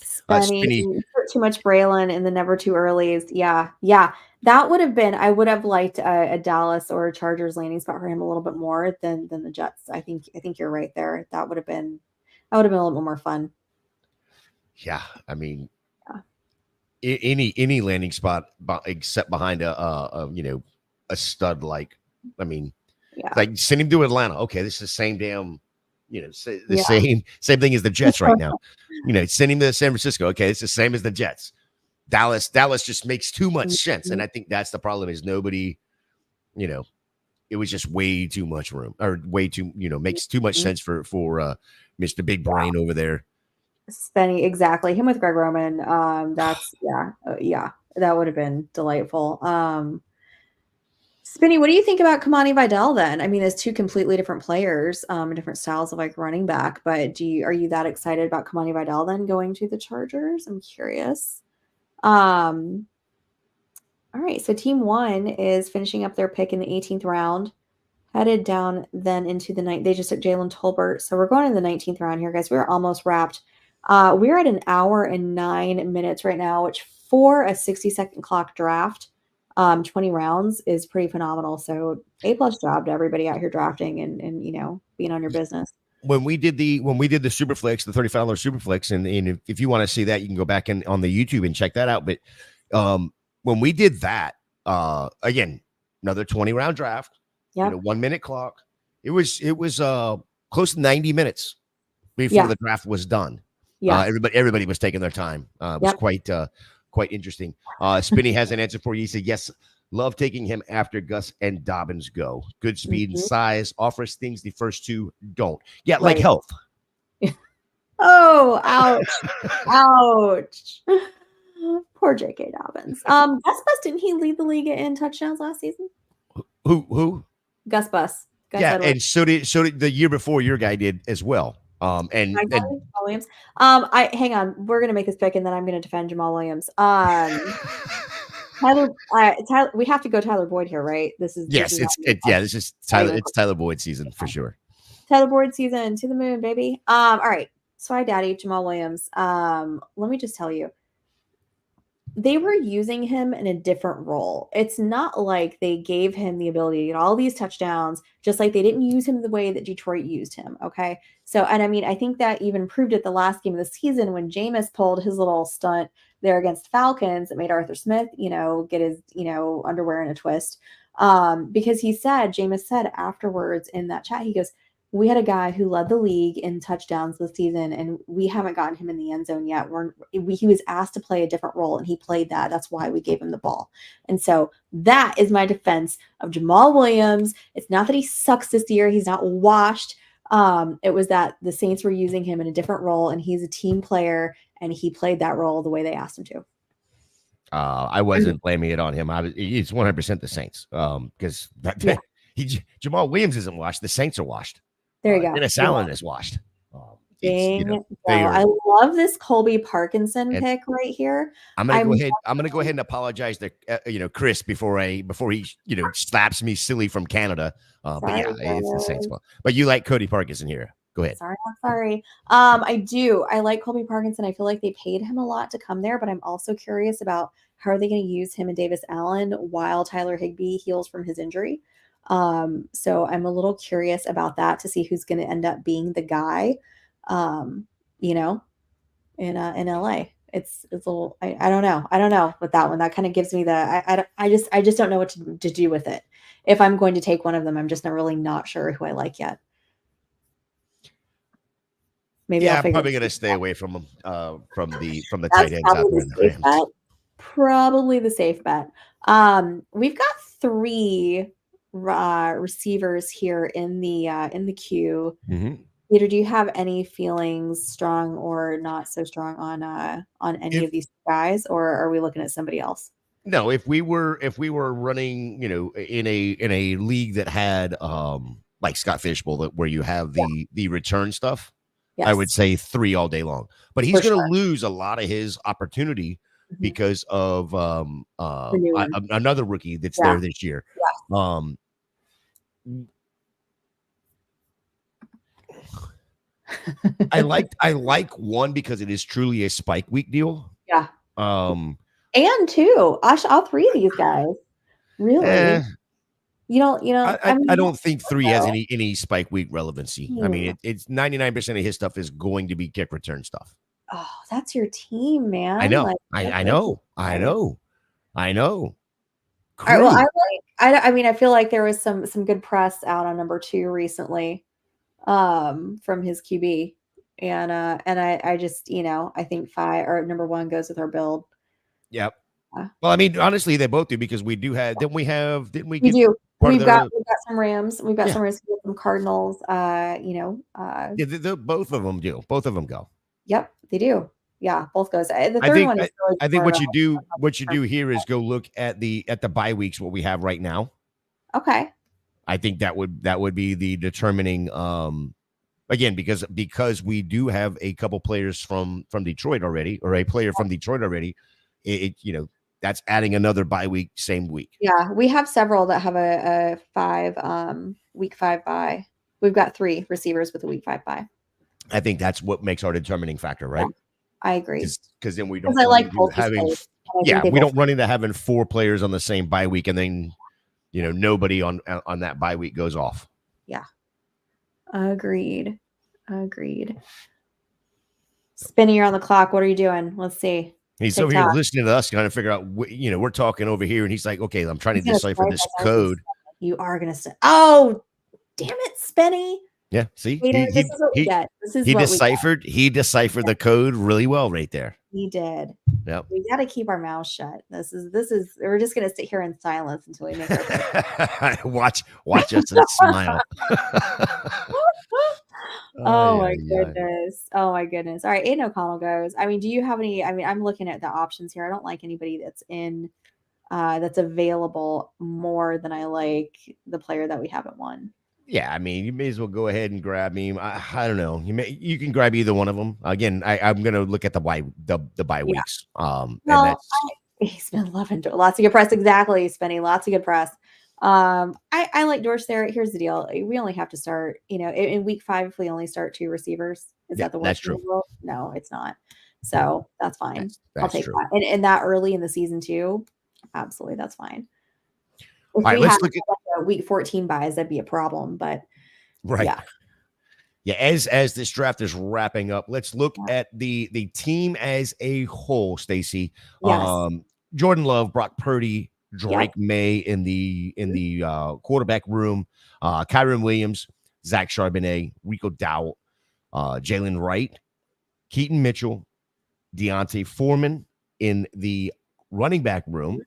Spinny. Too much Braylon in the never too earlies. Yeah. That would have been. I would have liked a Dallas or a Chargers landing spot for him a little bit more than the Jets. I think you're right there. That would have been a little bit more fun. Yeah, I mean, any landing spot except behind a stud like send him to Atlanta. Okay, this is the same damn. Same thing as the Jets right now. Send him to San Francisco. Okay, it's the same as the Jets. Dallas just makes too much sense, and I think that's the problem. Is nobody, it was just way too much room, or way too, makes too much sense for Mr. Big Brain over there. Spenny, exactly. Him with Greg Roman. That's yeah, that would have been delightful. Spinny, what do you think about Kamani Vidal then? I mean, there's two completely different players, different styles of like running back, but are you that excited about Kamani Vidal then going to the Chargers? I'm curious. All right, so team 1 is finishing up their pick in the 18th round, headed down then into the night. They just took Jalen Tolbert, so we're going in the 19th round here, guys. We're almost wrapped. We're at an hour and 9 minutes right now, which for a 60-second clock draft, 20 rounds is pretty phenomenal. So A+ job to everybody out here drafting and being on your business. When we did the Superflex, the $35 Superflex, and if you want to see that, you can go back on the YouTube and check that out. But when we did that, again, another 20 round draft, 1 minute clock. It was close to 90 minutes before the draft was done. Yeah, everybody was taking their time. It was quite interesting. Spinny has an answer for you. He said, yes, love taking him after Gus and Dobbins go. Good speed and size, offers things the first two don't. Yeah, like health. Oh, ouch. Ouch. Poor J.K. Dobbins. Gus Bus, didn't he lead the league in touchdowns last season? Who? Gus Bus. Gus yeah, Edwards. and so did the year before your guy did as well. And Williams. I hang on. We're gonna make this pick, and then I'm gonna defend Jamal Williams. Tyler, we have to go Tyler Boyd here, right? This is This is Tyler. It's Tyler Boyd season for sure. Tyler Boyd season to the moon, baby. All right. So I daddy Jamal Williams. Let me just tell you, they were using him in a different role. It's not like they gave him the ability to get all these touchdowns, just like they didn't use him the way that Detroit used him. Okay. So, and I mean, I think that even proved it the last game of the season when Jameis pulled his little stunt there against the Falcons that made Arthur Smith, get his, underwear in a twist. Because Jameis said afterwards in that chat, he goes, we had a guy who led the league in touchdowns this season, and we haven't gotten him in the end zone yet. He was asked to play a different role, and he played that. That's why we gave him the ball. And so that is my defense of Jamal Williams. It's not that he sucks this year. He's not washed. It was that the Saints were using him in a different role, and he's a team player, and he played that role the way they asked him to. I wasn't blaming it on him. It's 100% the Saints because Jamal Williams isn't washed. The Saints are washed. There you go. Dennis Allen is washed. I love this Colby Parkinson pick right here. I'm gonna go ahead and apologize to Chris before he slaps me silly from Canada. It's the Saints. But you like Cody Parkinson here. Go ahead. Sorry. I do. I like Colby Parkinson. I feel like they paid him a lot to come there, but I'm also curious about how are they going to use him and Davis Allen while Tyler Higbee heals from his injury. So I'm a little curious about that to see who's going to end up being the guy, in LA. It's a little, I don't know with that one. That kind of gives me I just don't know what to do with it. If I'm going to take one of them, I'm just not sure who I like yet. Maybe I'm probably going to stay away from them, from the tight ends out there in the Rams. Probably the safe bet. We've got 3 receivers here in the queue. Mm-hmm. Peter, do you have any feelings, strong or not so strong, on any of these guys, or are we looking at somebody else? No, if we were running, in a league that had like Scott Fishbowl, where you have the return stuff, yes, I would say 3 all day long. But he's going to lose a lot of his opportunity because of another rookie that's there this year. Yeah. I like one because it is truly a spike week deal. Yeah. And 2, all 3 of these guys. Really? I don't think 3 has any spike week relevancy. I mean, it's 99% of his stuff is going to be kick return stuff. Oh, that's your team, man. I know. I know. All right, well, I feel like there was some good press out on number 2 recently, from his QB, and I just I think 5 or number 1 goes with our build. Yep. Well, I mean, honestly, they both do because we do have. Didn't we part We've of got the some Rams. We've got yeah. some Rams, some Cardinals. Yeah, both of them do. Both of them go. Yep, they do. Yeah, both goes. The I third think one is I, really I think more of what you do here is go look at the bye weeks what we have right now. okay. I think that would be the determining again because we do have a couple players from Detroit already, or a player from Detroit already. It that's adding another bye week same week. Yeah, we have several that have a week 5 bye. We've got 3 receivers with a week 5 bye. I think that's what makes our determining factor, right? Yeah, I agree. Because then we don't Because I run like into both these having players. I yeah, think they we both don't run into having 4 players on the same bye week and then nobody on that bye week goes off. Yeah. Agreed. Spinning, you're on the clock. What are you doing? Let's see. He's TikTok. over here listening to us trying to figure out, we're talking over here, and he's like, okay, I'm trying to decipher this I code. You are going to oh, damn it, Spenny. Yeah, see, This is what we get. This is he what deciphered. He deciphered the code really well right there. He did. Yep. We got to keep our mouths shut. This is. We're just going to sit here in silence until we make our watch us and smile. Oh my goodness. Oh my goodness. All right, Aiden O'Connell goes. I mean, do you have any? I mean, I'm looking at the options here. I don't like anybody that's in that's available more than I like the player that we haven't won. Yeah, I mean, you may as well go ahead and grab him. I don't know. You can grab either one of them. Again, I'm gonna look at the bye weeks. And that's he's been loving lots of good press. Exactly, Spenny. Lots of good press. I like Dorsch there. Here's the deal. We only have to start, in week 5, if we only start 2 receivers. Is that the worst? That's true. No, it's not. So that's fine. That's I'll take true. that. And that early in the season too. Absolutely. That's fine. If all right, let's look at week 14 buys, that'd be a problem, but right. Yeah. As this draft is wrapping up, let's look at the team as a whole, Stacy. Yes. Jordan Love, Brock Purdy, Drake May in the quarterback room, Kyron Williams, Zach Charbonnet, Rico Dowell, Jalen Wright, Keaton Mitchell, Deontay Foreman in the running back room.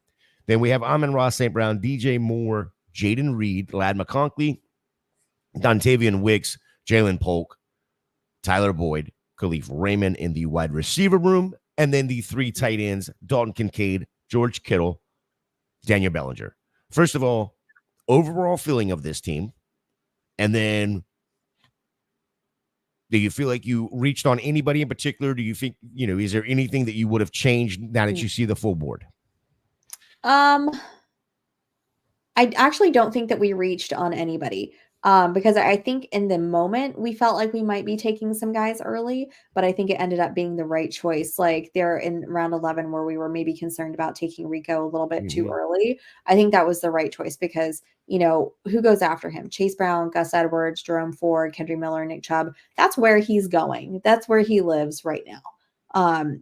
Then we have Amon-Ra St. Brown, DJ Moore, Jaden Reed, Ladd McConkey, Dontavian Wicks, Jalen Polk, Tyler Boyd, Khalif Raymond in the wide receiver room, and then the 3 tight ends, Dalton Kincaid, George Kittle, Daniel Bellinger. First of all, overall feeling of this team, and then do you feel like you reached on anybody in particular? Do you think, is there anything that you would have changed now that you see the full board? I actually don't think that we reached on anybody. Because I think in the moment we felt like we might be taking some guys early, but I think it ended up being the right choice. Like there in round 11 where we were maybe concerned about taking Rico a little bit too early. I think that was the right choice because, who goes after him? Chase Brown, Gus Edwards, Jerome Ford, Kendry Miller, Nick Chubb. That's where he's going. That's where he lives right now.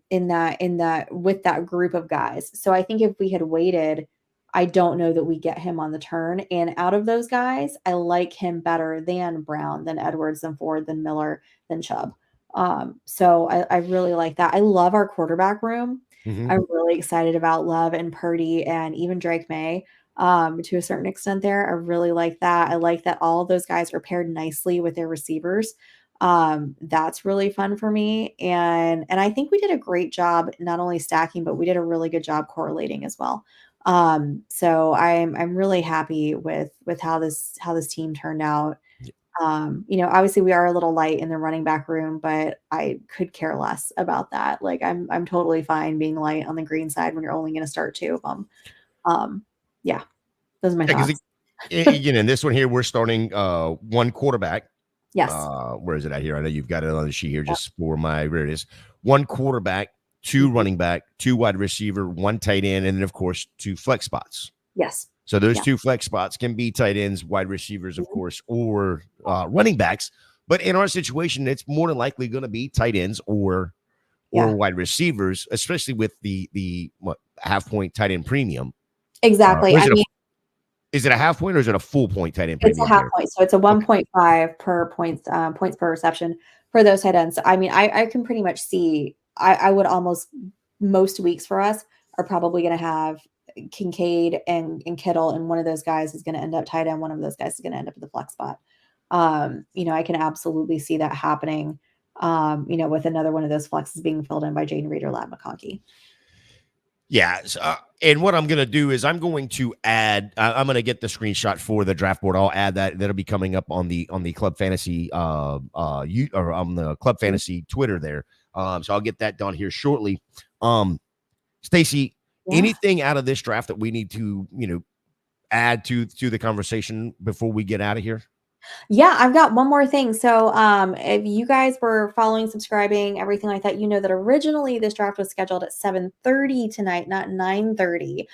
In that with that group of guys. So I think if we had waited, I don't know that we get him on the turn. And out of those guys, I like him better than Brown, than Edwards, than Ford, than Miller, than Chubb. So I really like that. I love our quarterback room. I'm really excited about Love and Purdy and even Drake May to a certain extent there. I really like that. I like that all of those guys are paired nicely with their receivers. That's really fun for me. And I think we did a great job, not only stacking, but we did a really good job correlating as well. So I'm really happy with how this team turned out. Obviously we are a little light in the running back room, but I could care less about that. Like I'm totally fine being light on the green side when you're only going to start 2 of them. Yeah, those are my thoughts. In this one here, we're starting 1 quarterback. Yes. Where is it at here? I know you've got it on the sheet here just for where it is. 1 quarterback, 2 running back, 2 wide receiver, 1 tight end, and then, of course, 2 flex spots. Yes. So those 2 flex spots can be tight ends, wide receivers, of course, or running backs. But in our situation, it's more than likely going to be tight ends or wide receivers, especially with the half-point tight end premium. Exactly. Is it a half point or is it a full point tight end premium? It's a half here? point. So it's a 1.5 per points per reception for those tight ends. I mean, I can pretty much see I would almost most weeks for us are probably going to have Kincaid and Kittle, and one of those guys is going to end up tight end. One of those guys is going to end up in the flex spot. I can absolutely see that happening. With another one of those flexes being filled in by Jane Reed or Lad McConkey. Yeah. And what I'm going to do is I'm going to add, I'm going to get the screenshot for the draft board. I'll add that. That'll be coming up on the Club Fantasy, or on the Club Fantasy Twitter there. So I'll get that done here shortly. Stacy, anything out of this draft that we need to, add to the conversation before we get out of here? Yeah, I've got one more thing. So if you guys were following, subscribing, everything like that, you know that originally this draft was scheduled at 7:30 tonight, not 9:30.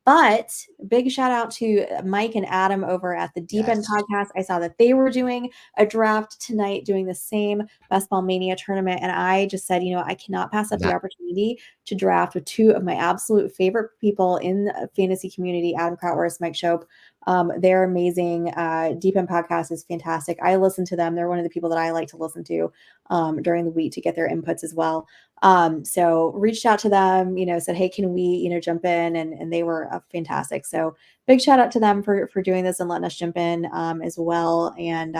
But big shout out to Mike and Adam over at the Deep End Podcast. I saw that they were doing a draft tonight, doing the same Best Ball Mania tournament. And I just said, I cannot pass up the opportunity to draft with two of my absolute favorite people in the fantasy community, Adam Krautwurst, Mike Shope. They're amazing. Deep End Podcast is fantastic. I listen to them. They're one of the people that I like to listen to during the week to get their inputs as well. So reached out to them, said, hey, can we, jump in? And they were fantastic. So big shout out to them for doing this and letting us jump in as well. And,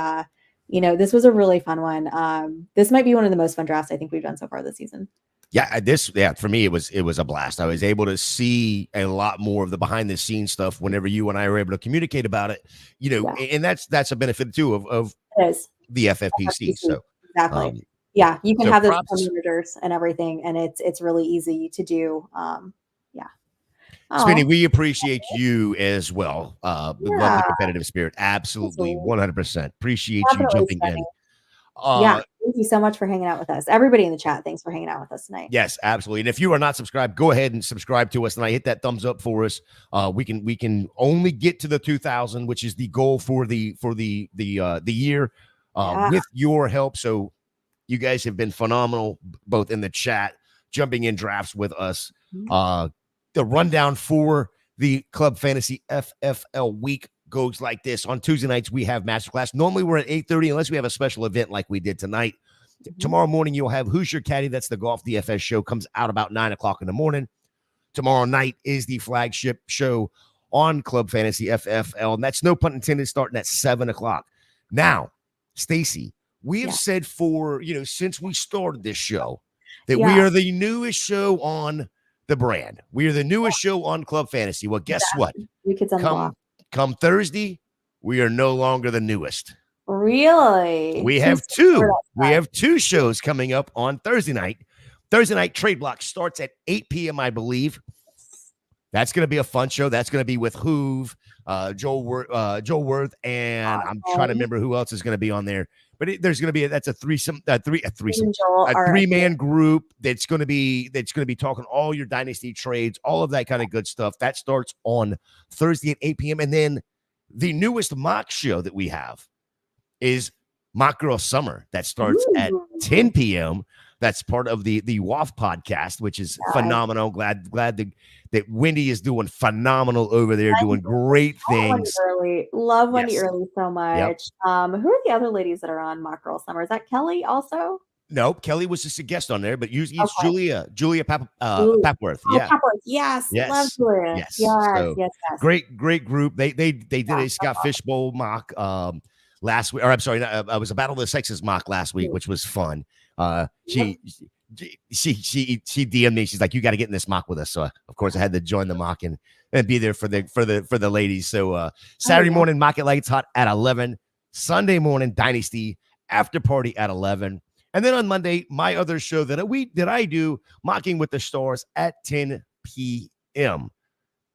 this was a really fun one. This might be one of the most fun drafts I think we've done so far this season. Yeah, for me, it was a blast. I was able to see a lot more of the behind the scenes stuff whenever you and I were able to communicate about it, and that's a benefit too of the FFPC. So exactly. You can have those monitors and everything, and it's really easy to do. Spinny, we appreciate you as well. Love the competitive spirit. Absolutely. 100%. Appreciate you jumping in. Thank you so much for hanging out with us. Everybody in the chat, thanks for hanging out with us tonight. Yes, absolutely. And if you are not subscribed, go ahead and subscribe to us tonight. Hit that thumbs up for us. We can only get to the 2,000, which is the goal for the year. With your help. So you guys have been phenomenal, both in the chat, jumping in drafts with us. The rundown for the Club Fantasy FFL week goes like this. On Tuesday nights, we have Masterclass. Normally, we're at 8:30, unless we have a special event like we did tonight. Tomorrow morning, you'll have Who's Your Caddy? That's the Golf DFS show. Comes out about 9 o'clock in the morning. Tomorrow night is the flagship show on Club Fantasy FFL. And that's, no pun intended, starting at 7 o'clock. Now, Stacy, we have said since we started this show that we are the newest show on the brand. We are the newest show on Club Fantasy. Well, guess what? Come Thursday, we are no longer the newest. Really? We have two. We have two shows coming up on Thursday night. Thursday night Trade Block starts at 8 p.m., I believe. That's going to be a fun show. That's going to be with Hoove, Joel Worth, and I'm trying to remember who else is going to be on there. But there's going to be a three-man group that's going to be talking all your dynasty trades, all of that kind of good stuff. That starts on Thursday at 8 p.m. And then the newest mock show that we have is Mock Girl Summer. That starts at 10 p.m. That's part of the WOFF podcast, which is phenomenal. Glad that Wendy is doing phenomenal over there, doing great things. Love Wendy Early so much. Yep. Who are the other ladies that are on Mock Girl Summer? Is that Kelly also? No, Kelly was just a guest on there, but usually it's Julia Papworth. Papworth. Yes. Love Julia. Yes. So, great group. They did a Scott Fishbowl mock last week, or I'm sorry, I was a Battle of the Sexes mock last week, which was fun. She DM'd me. She's like, you got to get in this mock with us. So of course I had to join the mock and be there for the ladies. So Saturday morning mock it like it's hot at 11. Sunday morning Dynasty after party at 11. And then on Monday, my other show that I do, Mocking with the Stars, at 10 p.m.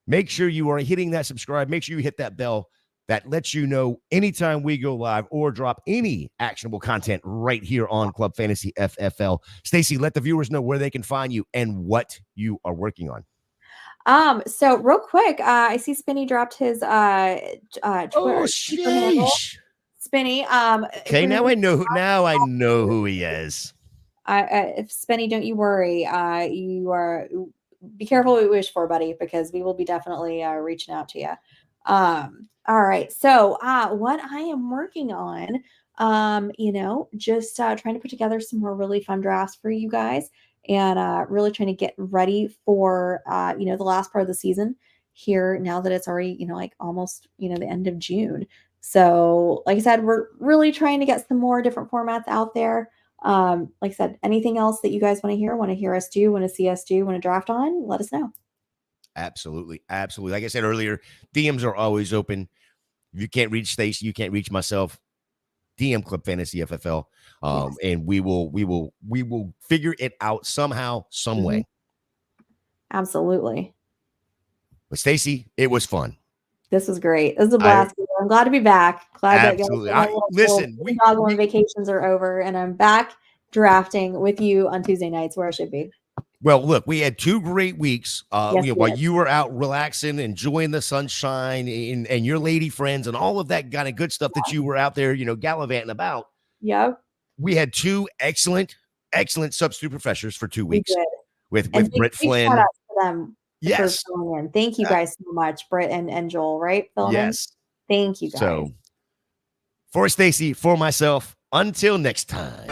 Make sure you are hitting that subscribe. Make sure you hit that bell. That lets you know anytime we go live or drop any actionable content right here on Club Fantasy FFL. Stacy, let the viewers know where they can find you and what you are working on. So real quick, I see Spinny dropped his Twitter handle. Spinny. Okay, now I know who he is. Spinny, don't you worry. Be careful what you wish for, buddy, because we will be definitely reaching out to you. All right. So, what I am working on, just trying to put together some more really fun drafts for you guys. and really trying to get ready for the last part of the season here now that it's already like almost the end of June. So like I said, we're really trying to get some more different formats out there. Like I said, anything else that you guys want to hear us do, want to see us do, want to draft on, let us know. Absolutely. Like I said earlier, DMs are always open. If you can't reach Stacy, you can't reach myself, DM Club Fantasy FFL. Yes. And we will figure it out somehow, some way. Absolutely. But Stacy, it was fun. This was great. This was a blast. I'm glad to be back. Glad absolutely. that Dogwood vacations are over, and I'm back drafting with you on Tuesday nights where I should be. Well, look, we had 2 great weeks Yes, while you were out relaxing, enjoying the sunshine and your lady friends and all of that kind of good stuff that you were out there, gallivanting about. Yep. We had 2 excellent substitute professors for 2 weeks with Britt Flynn. Shout out to them. Yes. For filling in. Thank you guys so much, Britt and Joel, right? Yes. Thank you guys. So for Stacy, for myself, until next time.